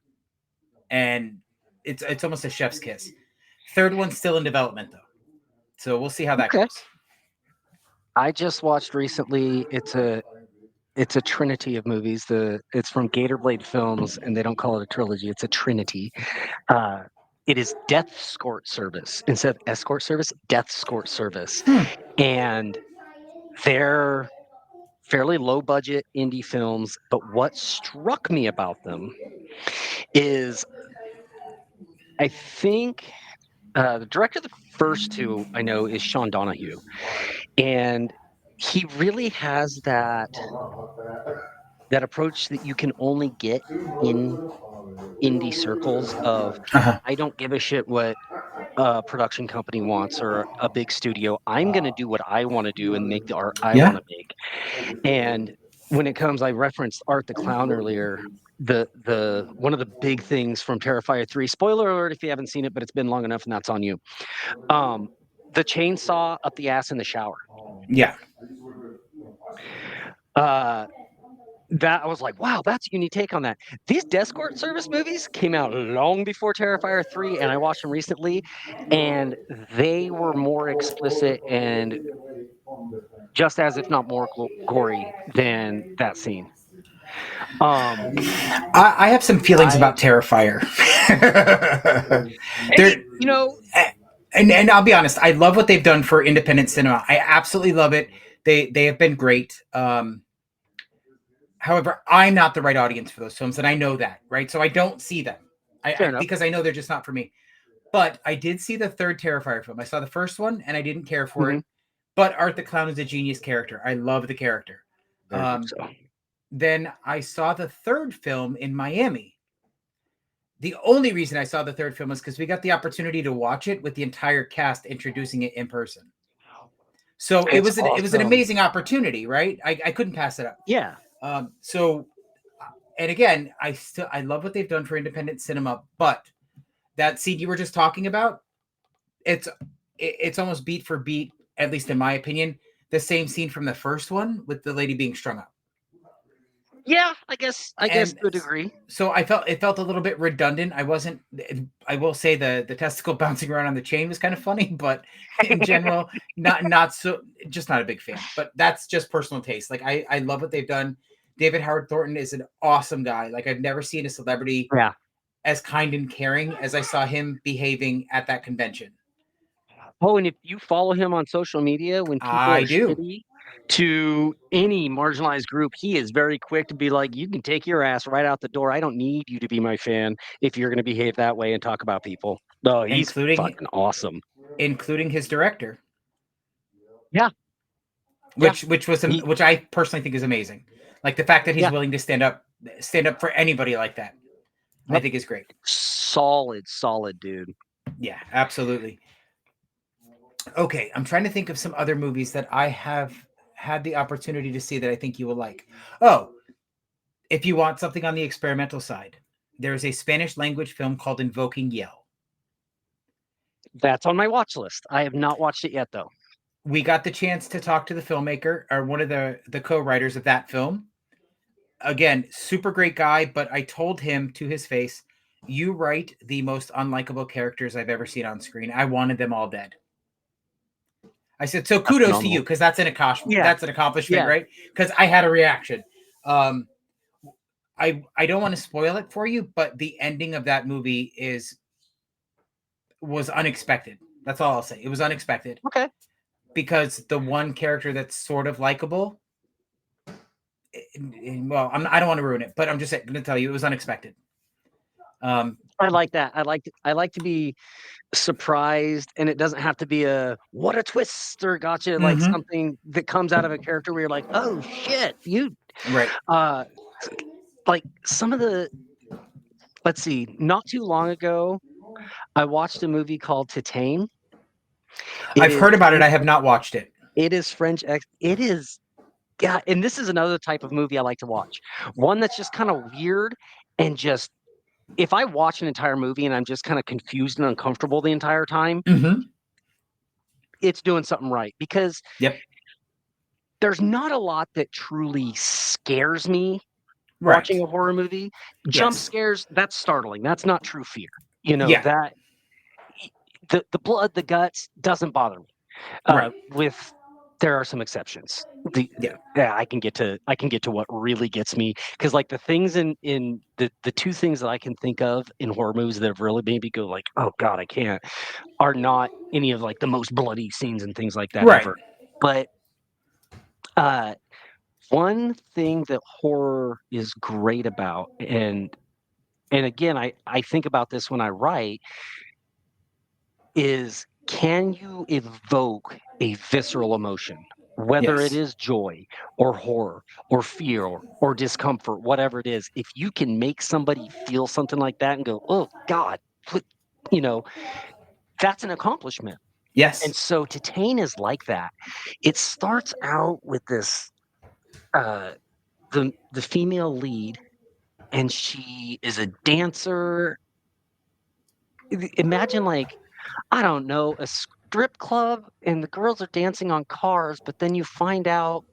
and it's almost a chef's kiss. Third one's still in development though, so we'll see how that Okay. goes. I just watched recently. It's a trinity of movies. It's from Gator Blade Films, and they don't call it a trilogy. It's a trinity. Uh, it is Death Escort Service instead of Escort Service. Death Escort Service, and they're fairly low budget indie films. But what struck me about them is I think the director of the first two I know is Sean Donahue, and he really has that approach that you can only get in indie circles of Uh-huh. I don't give a shit what a production company wants or a big studio. I'm going to do what I want to do and make the art I want Yeah. to make. And when it comes, I referenced Art the Clown earlier. The one of the big things from Terrifier 3, spoiler alert if you haven't seen it, but it's been long enough and that's on you. Um, the chainsaw up the ass in the shower. Yeah. Uh, that I was like, wow, that's a unique take on that. These Descort Service movies came out long before Terrifier 3, and I watched them recently, and they were more explicit and just as if not more gory than that scene. I have some feelings I about Terrifier. hey, There, you know, and I'll be honest, I love what they've done for independent cinema. I absolutely love it. They have been great. However, I'm not the right audience for those films, and I know that, right? So I don't see them. fair enough. Because I know they're just not for me. But I did see the third Terrifier film. I saw the first one, and I didn't care for it. But Art the Clown is a genius character. I love the character. Very much so. Then I saw the third film in Miami. The only reason I saw the third film was because we got the opportunity to watch it with the entire cast introducing it in person. So it was an amazing opportunity, right? I couldn't pass it up. Yeah. So, and again, I love what they've done for independent cinema, but that scene you were just talking about, it's almost beat for beat, at least in my opinion, the same scene from the first one with the lady being strung up. Yeah, I guess to a degree. So it felt a little bit redundant. I will say the testicle bouncing around on the chain was kind of funny, but in general, not so, just not a big fan. But that's just personal taste. Like I love what they've done. David Howard Thornton is an awesome guy. Like I've never seen a celebrity as kind and caring as I saw him behaving at that convention. Oh, and if you follow him on social media, when people are shitty to any marginalized group, he is very quick to be like, you can take your ass right out the door. I don't need you to be my fan if you're going to behave that way and talk about people. No, he's fucking awesome. Including his director. Yeah. Which I personally think is amazing. Like the fact that he's willing to stand up for anybody like that. I think is great. Solid dude. Yeah, absolutely. Okay, I'm trying to think of some other movies that I have had the opportunity to see that I think you will like. Oh, if you want something on the experimental side, there's a Spanish language film called Invoking Yell. That's on my watch list. I have not watched it yet, though. We got the chance to talk to the filmmaker or one of the co-writers of that film. Again, super great guy, but I told him to his face, you write the most unlikable characters I've ever seen on screen. I wanted them all dead. I said, so kudos to you, because that's an accomplishment. That's an accomplishment, right? Because I had a reaction. I don't want to spoil it for you, but the ending of that movie was unexpected. That's all I'll say. It was unexpected. Okay. Because the one character that's sort of likable, well, I don't want to ruin it, but I'm just going to tell you it was unexpected. I like that. I like to be surprised, and it doesn't have to be a what a twist or gotcha, like something that comes out of a character where you're like, oh shit, you right. Like some of the, let's see, not too long ago, I watched a movie called Titane. I've heard about it. I have not watched it. It is French. It is, yeah, and this is another type of movie I like to watch. One that's just kind of weird and just, if I watch an entire movie and I'm just kind of confused and uncomfortable the entire time, it's doing something right. Because there's not a lot that truly scares me watching a horror movie. Jump scares, that's startling. That's not true fear. You know, that the blood, the guts doesn't bother me. Right. With there are some exceptions. Yeah. Yeah, I can get to what really gets me, because like the things in the two things that I can think of in horror movies that have really made me go like, oh god, I can't, are not any of like the most bloody scenes and things like that Right. ever. But uh, one thing that horror is great about, and again, I think about this when I write, is can you evoke a visceral emotion, whether it Yes. is joy or horror or fear or discomfort, whatever it is, if you can make somebody feel something like that and go, oh God, what, you know, that's an accomplishment. And Yes. so Titane is like that. It starts out with this uh the female lead, and she is a dancer. Imagine like, I don't know, a strip club and the girls are dancing on cars, but then you find out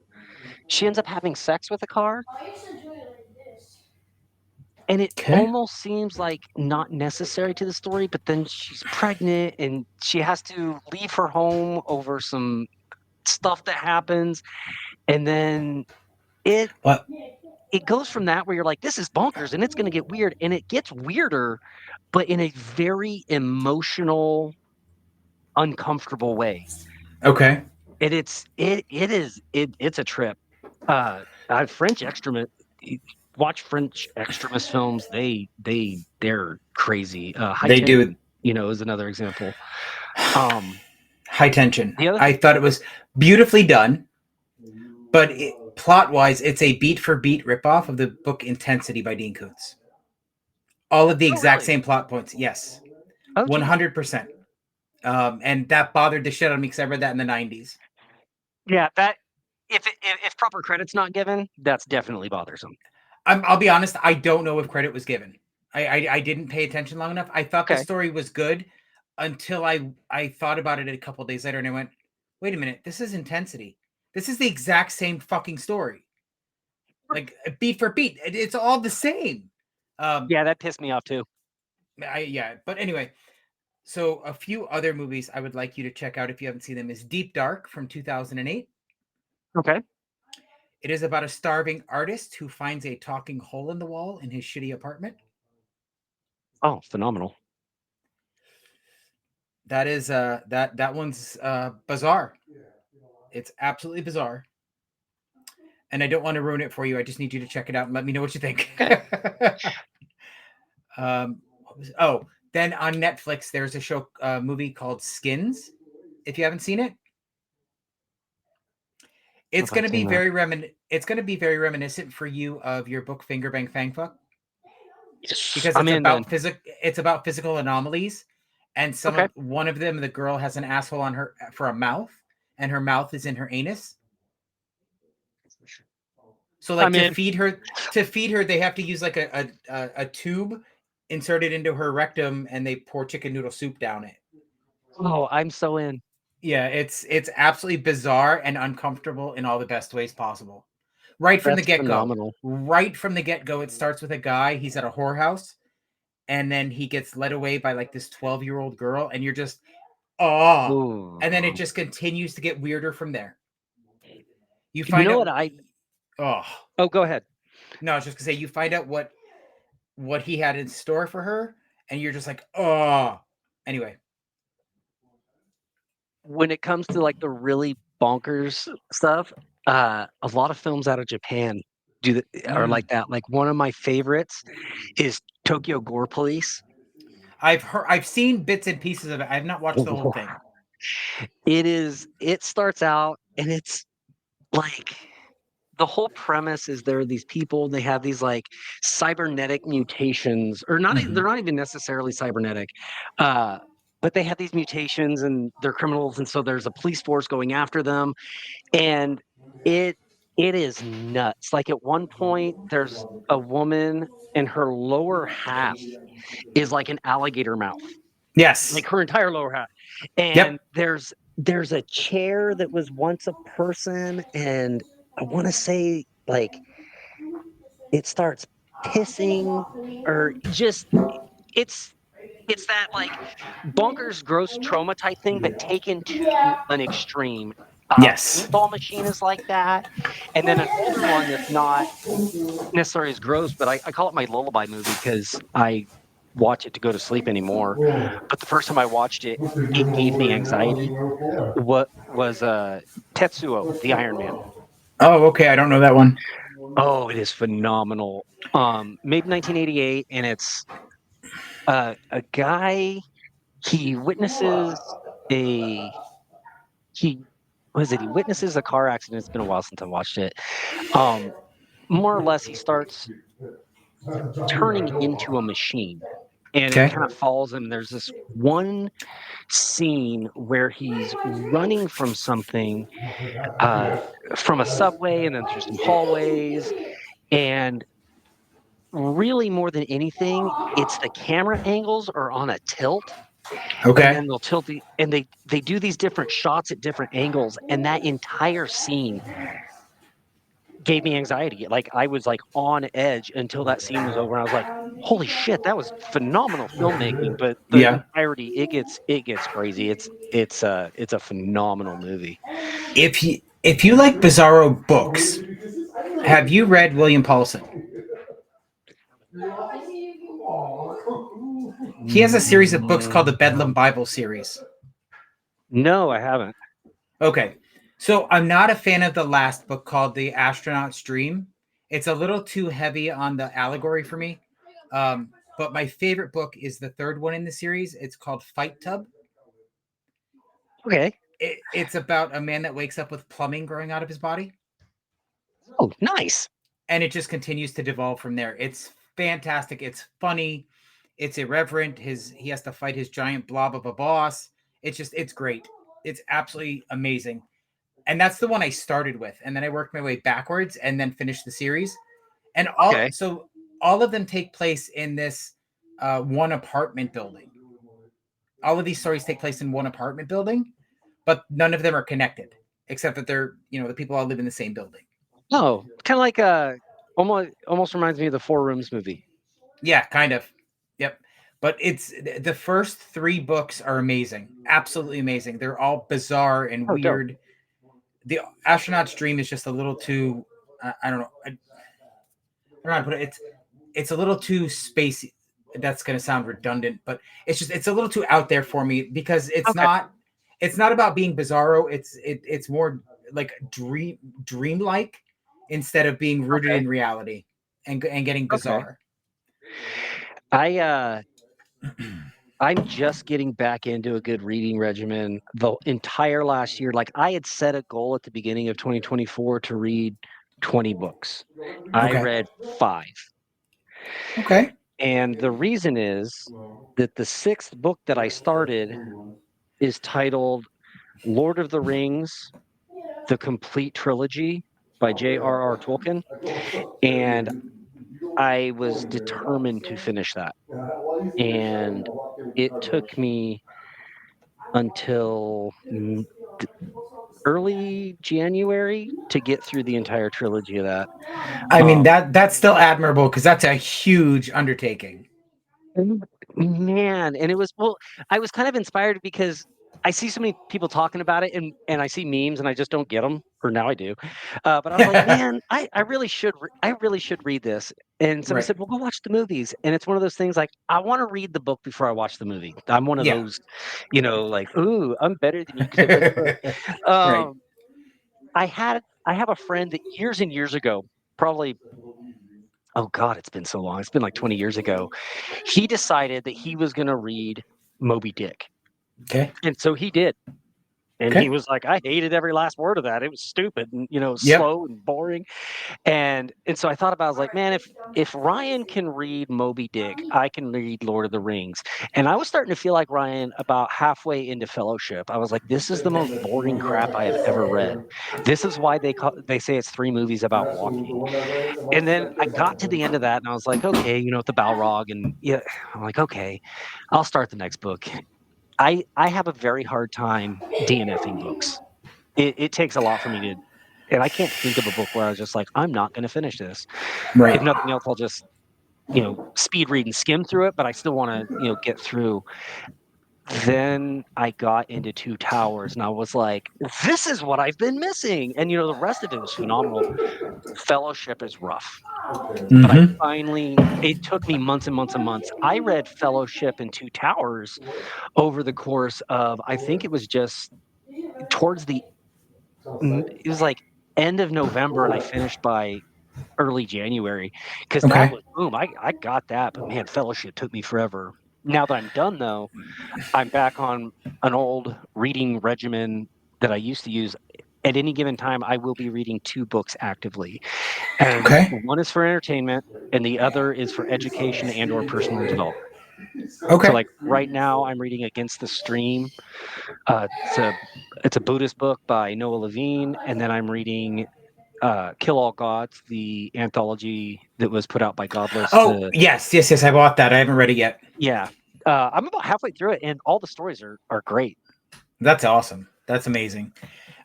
she ends up having sex with a car, and it Okay. almost seems like not necessary to the story, but then she's pregnant and she has to leave her home over some stuff that happens, and then it Well, it goes from that where you're like, this is bonkers and it's going to get weird, and it gets weirder, but in a very emotional, uncomfortable way. okay. It's a trip. French extremist watch French extremist films. They're crazy. High They do Tension, is another example. Um, high tension. the other I thought it was beautifully done, but plot wise, it's a beat for beat ripoff of the book Intensity by Dean Koontz. All of the oh exact really? same plot points. Yes, Oh geez. 100%. And that bothered the shit out of me because I read that in the 90s. Yeah, that if proper credit's not given, that's definitely bothersome. I'll be honest, I don't know if credit was given. I didn't pay attention long enough. I thought the Okay. story was good until I thought about it a couple of days later and I went, wait a minute, this is Intensity. This is the exact same fucking story. Like beat for beat. It's all the same. Um, Yeah, that pissed me off too. yeah, but anyway, so a few other movies I would like you to check out if you haven't seen them is Deep Dark from 2008. Okay. It is about a starving artist who finds a talking hole in the wall in his shitty apartment. Oh, phenomenal. That is that one's bizarre. It's absolutely bizarre. And I don't want to ruin it for you. I just need you to check it out and let me know what you think. Okay. Then on Netflix there's a show movie called Skins. If you haven't seen it, If I've seen that. it's going to be very reminiscent for you of your book Finger Bang Fang Fuck, Yes, because I'm in then. it's about physical anomalies, and Okay. one of them, the girl has an asshole on her for a mouth, and her mouth is in her anus. So like I'm in. to feed her they have to use like a tube inserted into her rectum, and they pour chicken noodle soup down it. Oh, I'm so in. Yeah, it's absolutely bizarre and uncomfortable in all the best ways possible. Right from the That's get-go. phenomenal. Right from the get-go, it starts with a guy, he's at a whorehouse, and then he gets led away by like this 12-year-old girl, and you're just, oh. Ooh. And then it just continues to get weirder from there. You You find know out, what I oh, Oh, go ahead. no, I was just gonna say, you find out what he had in store for her, and you're just like, oh. Anyway, When it comes to like the really bonkers stuff, a lot of films out of Japan are like that. Like one of my favorites is Tokyo Gore Police. I've seen bits and pieces of it. I've not watched the whole thing. It starts out and it's like the whole premise is there are these people, they have these like cybernetic mutations, or not, Mhm. they're not even necessarily cybernetic. Uh, but they have these mutations and they're criminals, and so there's a police force going after them, and it it is nuts. Like at one point, there's a woman and her lower half is like an alligator mouth, like Yes. her entire lower half. And Yep. there's a chair that was once a person, and I want to say like it starts pissing, or just it's. it's that like bonkers, gross trauma type thing, but taken to an extreme. Yes. Paintball machine is like that, and then an older one that's not necessarily as gross, but I call it my lullaby movie because I watch it to go to sleep anymore. But the first time I watched it, it gave me anxiety. What was Tetsuo, the Iron Man? Oh, okay. I don't know that one. Oh, it is phenomenal. Made in 1988, and it's a guy. He witnesses a he was it? He witnesses a car accident. It's been a while since I watched it. Um, More or less, he starts turning into a machine, and it Okay. kind of follows him. There's this one scene where he's running from something, uh, from a subway, and then through some hallways, and really more than anything, it's the camera angles are on a tilt, and Okay. then they'll tilt and they do these different shots at different angles, and that entire scene gave me anxiety. Like, I was, like, on edge until that scene was over, and I was like, "Holy shit, that was phenomenal filmmaking," but the Yeah. entirety, it gets crazy. It's a phenomenal movie. If you like Bizzaro books, have you read William Paulson? He has a series of books called the Mm, Bedlam Bible series. no, I haven't. Okay. So I'm not a fan of the last book called The Astronaut's Dream. It's a little too heavy on the allegory for me. But my favorite book is the third one in the series. It's called Fight Tub. Okay. It's about a man that wakes up with plumbing growing out of his body, Oh, nice. and it just continues to devolve from there. It's fantastic. It's funny. It's irreverent. He has to fight his giant blob of a boss. It's great. It's absolutely amazing. And that's the one I started with, and then I worked my way backwards and then finished the series. And Okay. all of them take place in this one apartment building. All of these stories take place in one apartment building, but none of them are connected, except that they're the people all live in the same building. Oh, kinda like, almost reminds me of the Four Rooms movie. Yeah, kind of. Yep. But it's the first three books are amazing, absolutely amazing. They're all bizarre and Oh, dope. weird. The Astronaut's Dream is just a little too. I don't know. I don't know how to put it. It's a little too spacey. That's going to sound redundant, but it's a little too out there for me because Okay, it's not about being bizarro. It's more like dreamlike instead of being rooted okay, in reality and getting okay. bizarre. I, I'm just getting back into a good reading regimen. The entire last year, like, I had set a goal at the beginning of 2024 to read 20 books. I Okay. read 5, Okay. and the reason is that the 6th book that I started is titled Lord of the Rings: The Complete Trilogy by J.R.R. Tolkien, and I was determined to finish that, and it took me until early January to get through the entire trilogy of that. I mean Um, that's still admirable because that's a huge undertaking. Mm. Man, and it was well, I was kind of inspired because I see so many people talking about it, and I see memes and I just don't get them, or now I do. But I was like, "Man, I really should read this." And somebody Right. said, "Well, go watch the movies." And it's one of those things like, I wanna read the book before I watch the movie. I'm one of Yeah. those, like, "Ooh, I'm better than you because 'cause I've read the book." Right. Um, I have a friend that years and years ago, probably, oh god, it's been so long, it's been like 20 years ago, he decided that he was gonna read Moby Dick, Okay. and so he did, and he Okay. was like, "I hated every last word of that, it was stupid and, Yep. slow and boring," and so I thought about it, I was like, "Man, if Ryan can read Moby Dick, I can read Lord of the Rings," and I was starting to feel like Ryan about halfway into Fellowship. I was like, "This is the most boring crap I have ever read. This is why they say it's 3 movies about walking." And then I got to the end of that and I was like, "Okay," with the Balrog and yeah, I'm like, "Okay, I'll start the next book." I have a very hard time DNFing books. It takes a lot for me to, and I can't think of a book where I was just like, "I'm not gonna finish this." If Right. nothing else, I'll just speed read and skim through it, but I still want to get through. Then I got into Two Towers, and I was like, "This is what I've been missing." And the rest of it was phenomenal. Fellowship is rough, but Mm-hmm. it took me months and months and months. I read Fellowship and Two Towers over the course of, I think it was just towards it was like end of November, and I finished by early January, because that Okay. was boom. I got that, but man, Fellowship took me forever. Now that I'm done, though, I'm back on an old reading regimen that I used to use. At any given time, I will be reading 2 books actively, and Okay. one is for entertainment, and the other is for education and/or personal development. So, Okay. like right now, I'm reading Against the Stream. It's a Buddhist book by Noah Levine, and then I'm reading Kill All Gods, the anthology that was put out by Godless. Oh, yes. I bought that. I haven't read it yet. Yeah, I'm about halfway through it, and all the stories are great. That's awesome. That's amazing.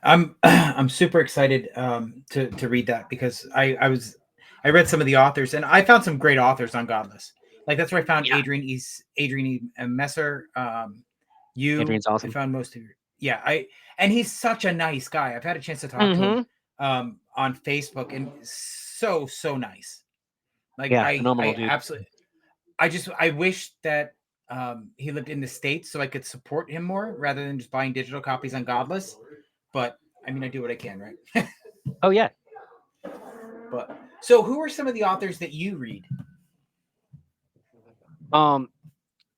I'm I'm super excited to read that because I read some of the authors and I found some great authors on Godless. Like that's where I found Yeah, Adrian Messer. You Adrian's I awesome. found most of your and he's such a nice guy. I've had a chance to talk to him Hmm. on Facebook and so nice. Like Yeah, I phenomenal dude. absolutely I wish that he lived in the States so I could support him more rather than just buying digital copies on Godless. But I mean, I do what I can, right? Oh yeah. But so, who are some of the authors that you read? Um,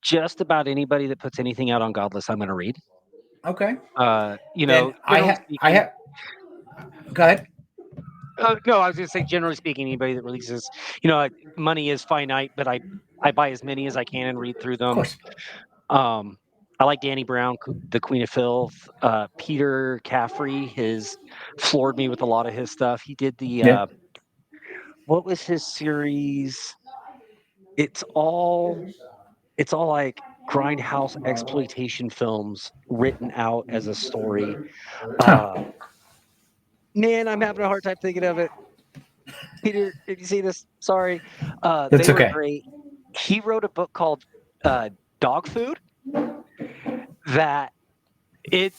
just about anybody that puts anything out on Godless, I'm going to read. Okay, then Generally I speaking. have. Go ahead. No, I was going to say, generally speaking, anybody that releases, money is finite, but I buy as many as I can and read through Of them. course. Um, I like Danny Brown, the Queen of Filth. Peter Caffrey has floored me with a lot of his stuff. He did Yeah. what was his series? It's all it's all like grindhouse exploitation films written out as a story. Huh. Uh, Man, I'm having a hard time thinking of it. Peter, if you see this, sorry. That's They were okay. great. He wrote a book called uh, Dog Food that it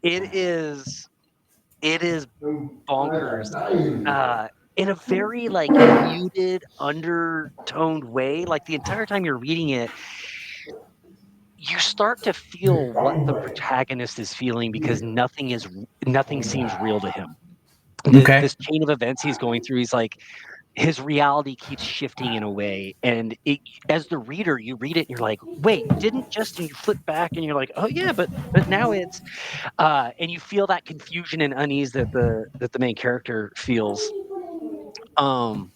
it is it is bonkers, uh, in a very, like, muted, undertoned way. Like, the entire time you're reading it, you start to feel what the protagonist is feeling because nothing seems real to him. Okay. This chain of events he's going through, he's like, his reality keeps shifting in a way, and as the reader, you read it and you're like, "Wait, didn't just," and you flip back and you're like, "Oh, yeah, but now it's," and you feel that confusion and unease that the main character feels. Um,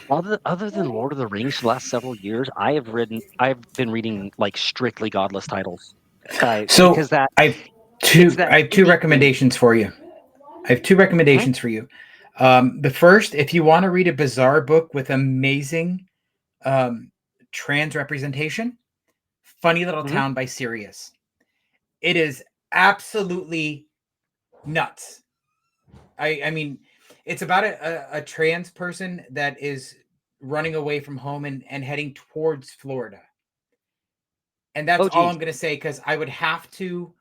other than Lord of the Rings the last several years, I've been reading, like, strictly godless titles, So because that I've it's two that I have two indie thing. recommendations for you. I have two Mhm, recommendations for you. The first, if you want to read a bizarre book with amazing um, trans representation, Funny Little mhm. Town by Sirius. It is absolutely nuts. I mean, it's about a trans person that is running away from home and heading towards Florida. And that's Oh, all geez. I'm gonna say because I would have to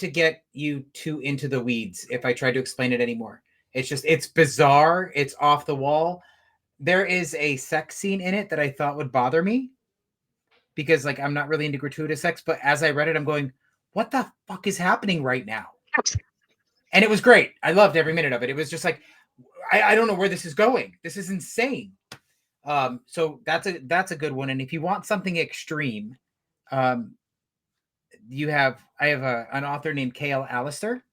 get you too into the weeds if I tried to explain it anymore. It's bizarre, it's off the wall. There is a sex scene in it that I thought would bother me because like I'm not really into gratuitous sex, but as I read it, I'm going, what the fuck is happening right now? And it was great. I loved every minute of it. It was just like I don't know where this is going. This is insane. So that's a good one. And if you want something extreme, um, I have an author named K.L. Allister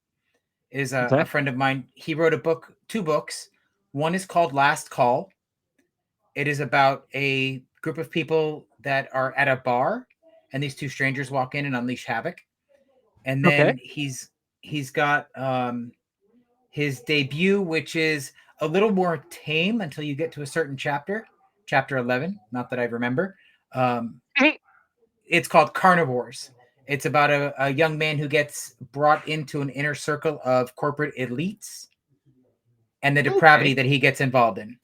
is a Okay, friend of mine. He wrote two books. One is called Last Call. It is about a group of people that are at a bar, and these two strangers walk in and unleash havoc. And okay. then he's got his debut, which is a little more tame until you get to a certain chapter 11. Not that I remember. Um, it's called Carnivores. It's about a young man who gets brought into an inner circle of corporate elites. and the depravity that he gets involved in.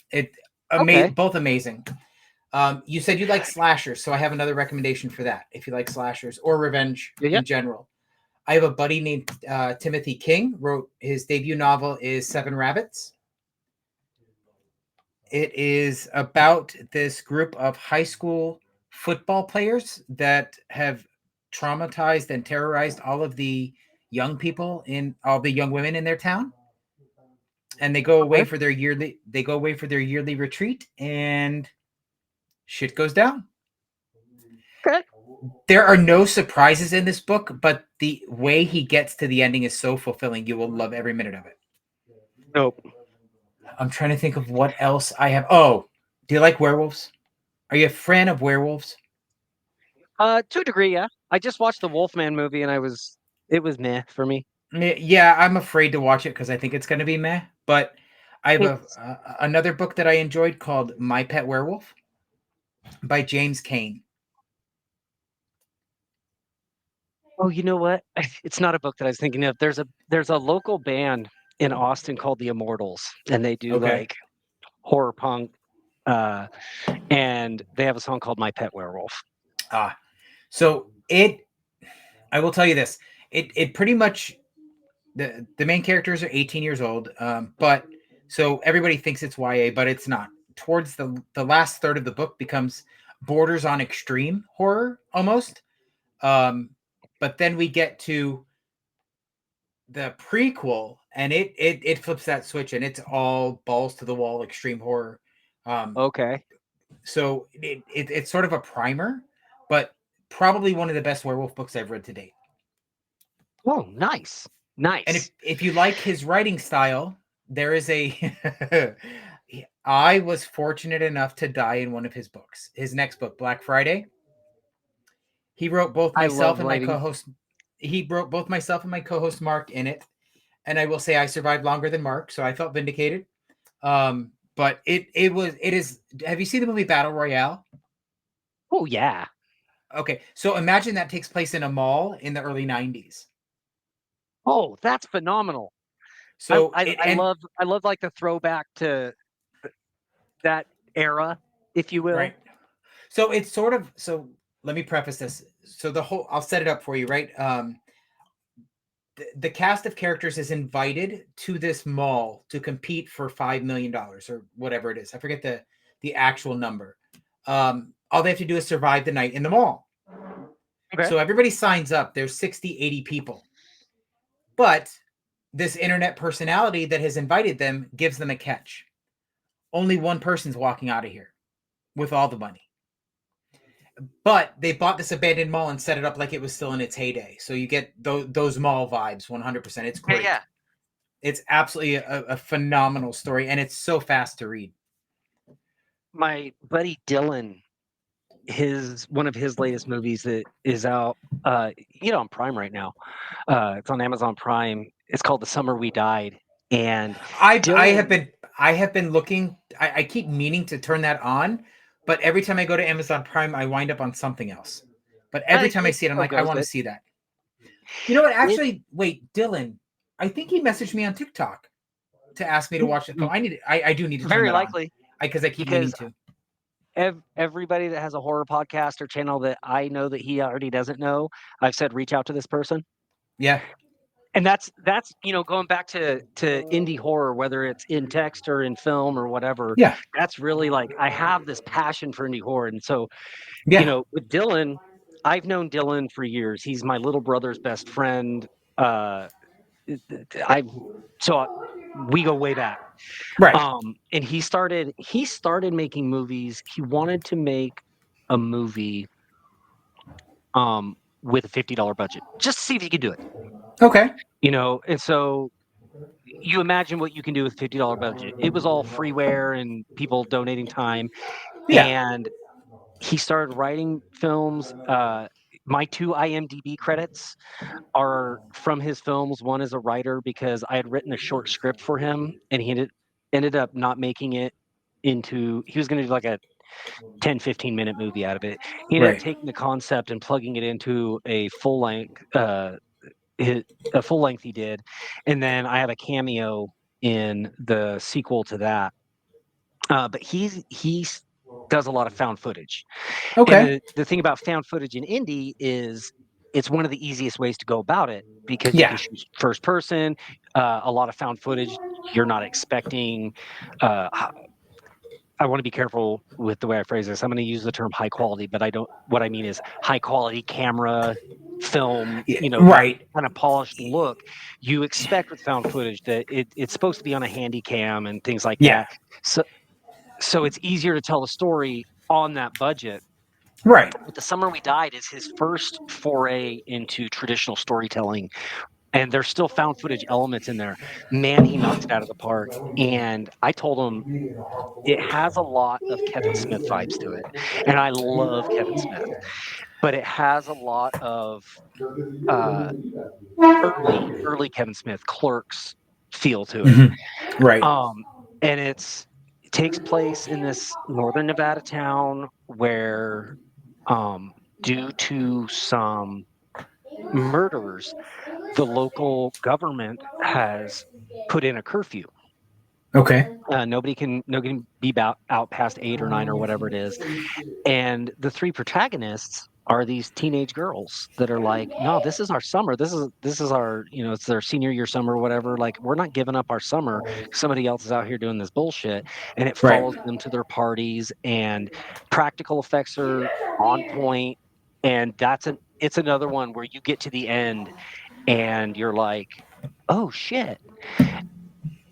Okay. Both amazing. You said you like slashers, so I have another recommendation for that. If you like slashers or revenge Yeah. in general, I have a buddy named Timothy King. Wrote his debut novel is Seven Rabbits. It is about this group of high school football players that have traumatized and terrorized all of the young people in all the young women in their town, and they go away Okay. for their yearly retreat, and shit goes down. Okay. There are no surprises in this book, but the way he gets to the ending is so fulfilling. You will love every minute of it. Nope. I'm trying to think of what else I have. Oh, do you like werewolves? Are you a fan of werewolves? To a degree, yeah. I just watched the Wolfman movie, and it was meh for me. Yeah, I'm afraid to watch it because I think it's going to be meh. But I have It's another book that I enjoyed called My Pet Werewolf by James Cain. Oh, you know what? It's not a book that I was thinking of. There's a local band in Austin called the Immortals, and they do Okay. like horror punk, uh, and they have a song called "My Pet Werewolf." So I will tell you this. It pretty much the main characters are 18 years old, but so everybody thinks it's YA, but it's not. Towards the last third of the book becomes borders on extreme horror almost. But then we get to the prequel, and it flips that switch, and it's all balls to the wall extreme horror. Okay. So it's sort of a primer, but probably one of the best werewolf books I've read to date. Oh, nice, And nice. if you like his writing style, there is a I was fortunate enough to die in one of his books. His next book, Black Friday. He wrote both I myself love and my writing. co-host. He wrote both myself and my co-host Mark in it, and I will say I survived longer than Mark, so I felt vindicated. But it is. Have you seen the movie Battle Royale? Oh yeah. Okay, so imagine that takes place in a mall in the early '90s. Oh, that's phenomenal. So it and I love like the throwback to that era, if you will. right. So it's sort of so. Let me preface this. So the whole I'll set it up for you, right? The cast of characters is invited to this mall to compete for $5 million or whatever it is. I forget the actual number. All they have to do is survive the night in the mall. Okay. So everybody signs up. There's 60, 80 people. But this internet personality that has invited them gives them a catch. Only one person's walking out of here with all the money. But they bought this abandoned mall and set it up like it was still in its heyday. So you get those mall vibes 100%. It's Yeah, great. yeah. It's absolutely a phenomenal story, and it's so fast to read. My buddy Dylan, his one of his latest movies that is out, on Prime right now. It's on Amazon Prime. It's called The Summer We Died, and I have Dylan. been I have been looking. I keep meaning to turn that on, but every time I go to Amazon Prime, I wind up on something else. But every time I It see it, I'm still like, I goes, want to but see that. You know what? it Actually, wait, Dylan. I think he messaged me on TikTok to ask me to watch the film. I do need to turn very that on likely because I keep meaning because to. everybody that has a horror podcast or channel that I know that he already doesn't know, I've said reach out to this person. Yeah. And that's going back to indie horror, whether it's in text or in film or whatever. Yeah. That's really like I have this passion for indie horror, and so Yeah. with Dylan, I've known Dylan for years. He's my little brother's best friend. Uh, I so we go way back. Right. And he started making movies. He wanted to make a movie with a $50 budget, just to see if he could do it. Okay. And so you imagine what you can do with $50 budget. It was all freeware and people donating time. Yeah. And he started writing films. My two IMDb credits are from his films. One as a writer because I had written a short script for him, and he ended up not making it into. He was going to do like a 10-15 minute movie out of it. He ended up Right. taking the concept and plugging it into a full length. A full length he did, and then I have a cameo in the sequel to that. But he does a lot of found footage. And Okay. the thing about found footage in indie is it's one of the easiest ways to go about it because you can Yeah. shoot first person. A lot of found footage, you're not expecting. I want to be careful with the way I phrase this. I'm going to use the term high quality, but I don't. What I mean is high quality camera, film. Yeah. That Right. kind of polished look you expect with found footage. That it's supposed to be on a handy cam and things like Yeah. that. So it's easier to tell the story on that budget. Right. But The Summer We Died is his first foray into traditional storytelling, and there's still found footage elements in there. Man, he knocks it out of the park. And I told him it has a lot of Kevin Smith vibes to it, and I love Kevin Smith, but it has a lot of uh, early Kevin Smith Clerks feel to it. Mhm. Right. And it takes place in this northern Nevada town where, due to some murders, the local government has put in a curfew. Okay. Nobody can be out past 8 or 9 or whatever it is. And the three protagonists are these teenage girls that are like, no, this is our summer. This is our, it's their senior year summer or whatever. Like, we're not giving up our summer. Somebody else is out here doing this bullshit. And it Right. follows them to their parties, and practical effects are on point. And it's another one where you get to the end and you're like, oh shit.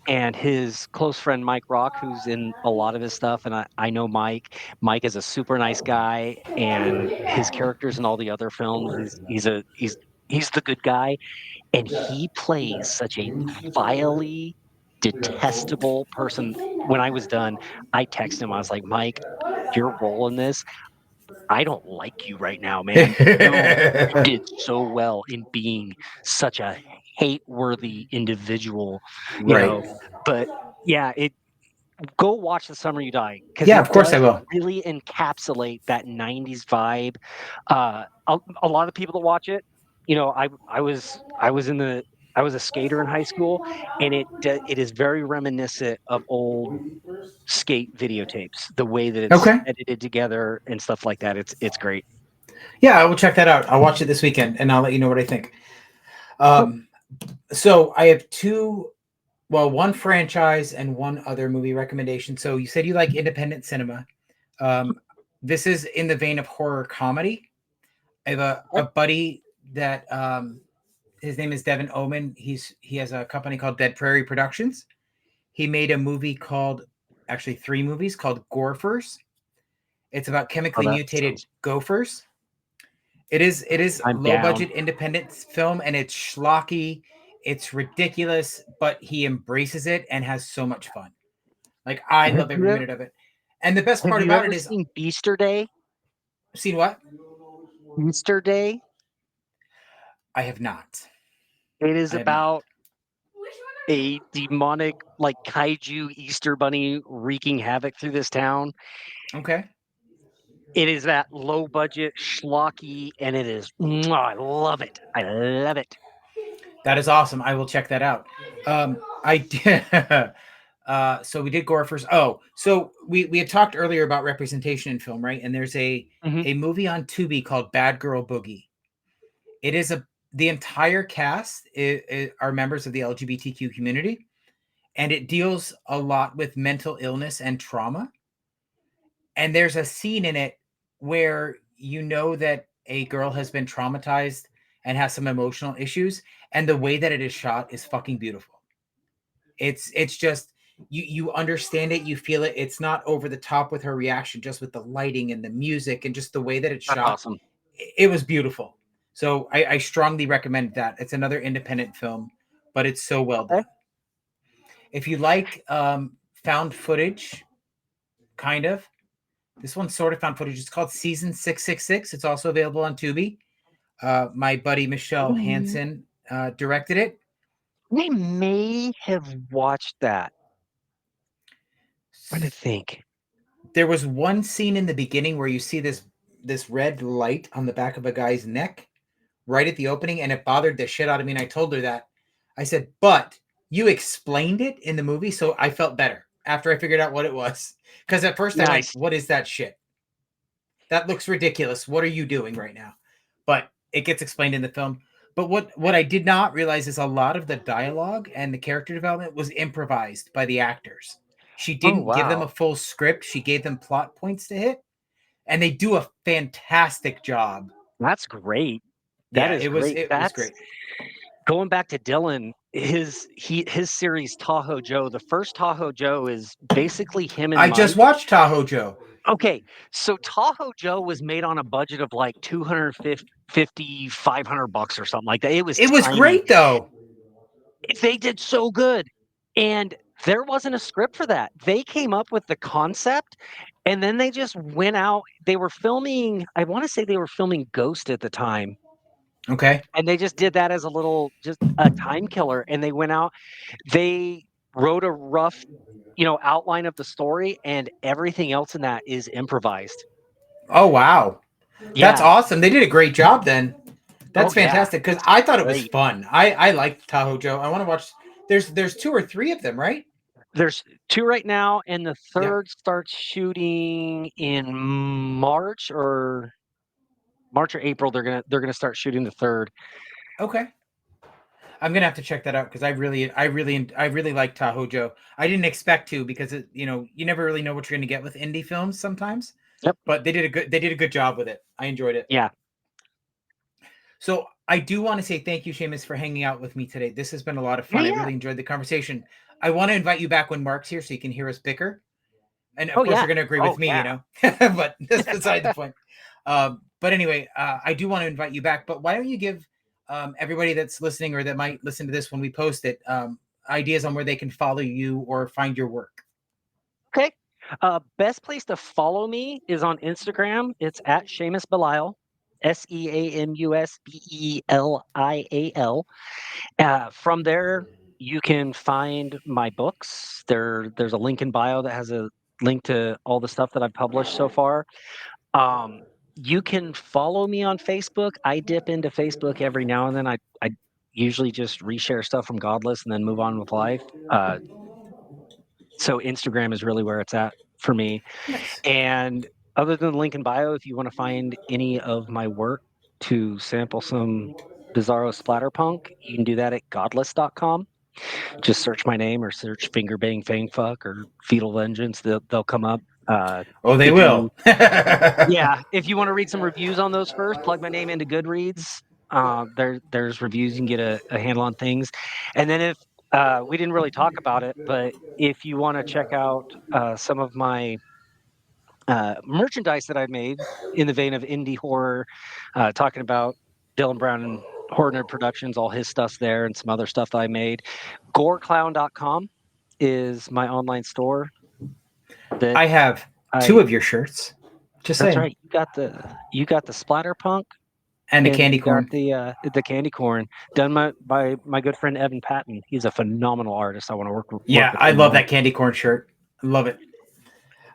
And his close friend Mike Rock, who's in a lot of his stuff, and I know Mike. Mike is a super nice guy, and his characters in all the other films, he's the good guy, and he plays such a vilely detestable person. When I was done, I texted him. I was like, Mike, your role in this, I don't like you right now, man. You did so well in being such a hate-worthy individual, you Right. know. But yeah, go watch The Summer You Die because Yeah, it of course I does will. really encapsulate that '90s vibe. A lot of people that watch it, I was a skater in high school, and it is very reminiscent of old skate videotapes. The way that it's Okay. edited together and stuff like that, it's great. Yeah, I will check that out. I'll watch it this weekend and I'll let you know what I think. Um, so I have one franchise and one other movie recommendation. So you said you like independent cinema. Um, this is in the vein of horror comedy. I have a buddy that his name is Devin Oman. He has a company called Dead Prairie Productions. He made a movie actually 3 movies called Gorfers. It's about Oh, chemically that mutated sounds. gophers. It is I'm low down. budget independent film and it's schlocky. It's ridiculous, but he embraces it and has so much fun. Like I Have love you every ever, minute of it. And the best have part you about ever it is seen Easter Day? seen what? Easter Day. I have not. It is I have not. about a demonic, like, kaiju Easter bunny wreaking havoc through this town. Okay. It is that low budget schlocky, and it is. Mwah, I love it. I love it. That is awesome. I will check that out. I did. So we did gore first. Oh, so we had talked earlier about representation in film, right? And there's Hmm. a movie on Tubi called Bad Girl Boogie. It is the entire cast are members of the LGBTQ community, and it deals a lot with mental illness and trauma. And there's a scene in it where you know that a girl has been traumatized and has some emotional issues, and the way that it is shot is fucking beautiful. It's just you understand it, you feel it. It's not over the top with her reaction, just with the lighting and the music and just the way that it's That's shot. awesome. It was beautiful. So I strongly recommend that. It's another independent film, but it's so well Okay. done. If you like found footage, kind of, this one's sort of found footage. It's called Season 666. It's also available on Tubi. My buddy Michelle Mm, Hansen directed it. we may have watched that. Trying to think. There was one scene in the beginning where you see this red light on the back of a guy's neck right at the opening, and it bothered the shit out of me. And I told her that. I said, but you explained it in the movie, so I felt better after I figured out what it was. Because at first I went, Nice. "What is that shit? That looks ridiculous. What are you doing right now?" But it gets explained in the film. But what I did not realize is a lot of the dialogue and the character development was improvised by the actors. She Oh didn't give them a wow, full script. She gave them plot points to hit, and they do a fantastic job. that's great. That Yeah, is great. it was That's great. going back to Dylan. His series Tahoe Joe. The first Tahoe Joe is basically him and I just Mike. watched Tahoe Joe. Okay, so Tahoe Joe was made on a budget of like 250, $500 or something like that. It was It was tiny. great though. They did so good. And there wasn't a script for that. They came up with the concept and then they just went out. They were filming, I want to say they were filming Ghost at the time. Okay. And they just did that as a little, just a time killer. And they went out, they wrote a rough, outline of the story, and everything else in that is improvised. Oh wow. That's Yeah. awesome. They did a great job then. Oh That's yeah. fantastic because I thought it was Great. fun. I liked Tahoe Joe. I want to watch. There's 2 or 3 of them, right? There's 2 right now, and the Yeah. third starts shooting in March or April. They're gonna start shooting the third. Okay. I'm gonna have to check that out because I really like Tahoe Joe. I didn't expect to because you never really know what you're gonna get with indie films sometimes. Yep. But they did a good job with it. I enjoyed it. Yeah. So I do want to say thank you, Seamus, for hanging out with me today. This has been a lot of Yeah, fun. I yeah. really enjoyed the conversation. I want to invite you back when Mark's here so you can hear us bicker. And of Oh, course, yeah. you're going to agree Oh, with me, yeah. but that's beside the point. But anyway, I do want to invite you back. But why don't you give everybody that's listening or that might listen to this when we post it ideas on where they can follow you or find your work? Okay. Best place to follow me is on Instagram. It's at Seamus Belial, SeamusBelial. From there, you can find my books. There's a link in bio that has a link to all the stuff that I've published so far. You can follow me on Facebook. I dip into Facebook every now and then. I usually just reshare stuff from Godless and then move on with life. So Instagram is really where it's at for me. Nice. And other than the link in bio, if you want to find any of my work to sample some Bizzaro splatterpunk, you can do that at godless.com. Just search my name or search Finger Bang Fang Fuck or Fetal Vengeance. They'll come up. Oh, they If will. if you want to read some reviews on those first, plug my name into Goodreads. There's reviews. You can get a handle on things. And then if we didn't really talk about it, but if you want to check out some of my merchandise that I've made in the vein of indie horror, talking about Dylan Brown and Horror Nerd Productions, all his stuff's there, and some other stuff that I made. Goreclown.com is my online store. That I have 2 of your shirts. Just That's saying. right. You got the Splatterpunk And the candy you corn. got the candy corn done by my good friend Evan Patton. He's a phenomenal artist. I want to work with. Yeah, with I him love more. that candy corn shirt. I love it.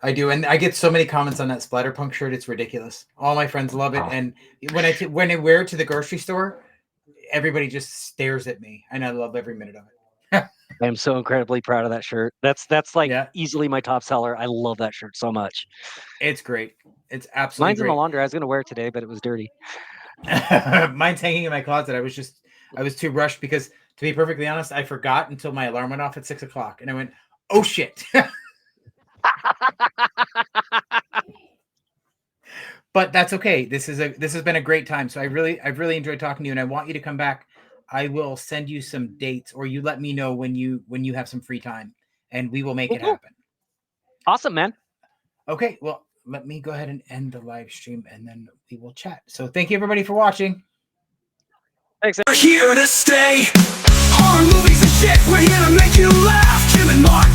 I do, and I get so many comments on that Splatterpunk shirt. It's ridiculous. All my friends love it, Oh. and when I wear it to the grocery store, everybody just stares at me, and I love every minute of it. I am so incredibly proud of that shirt. That's like Yeah. easily my top seller. I love that shirt so much. It's great. It's absolutely Mine's in the great. laundry. I was going to wear it today, but it was dirty. Mine's hanging in my closet. I was too rushed because, to be perfectly honest, I forgot until my alarm went off at 6:00, and I went, "Oh shit!" But that's okay. This has been a great time. So I've really enjoyed talking to you, and I want you to come back. I will send you some dates, or you let me know when you have some free time, and we will make it Cool. happen. Awesome, man. Okay, well, let me go ahead and end the live stream, and then we will chat. So thank you everybody for watching. Thanks. We're here to stay. Horror movies and shit, we're here to make you laugh. Jim and Mark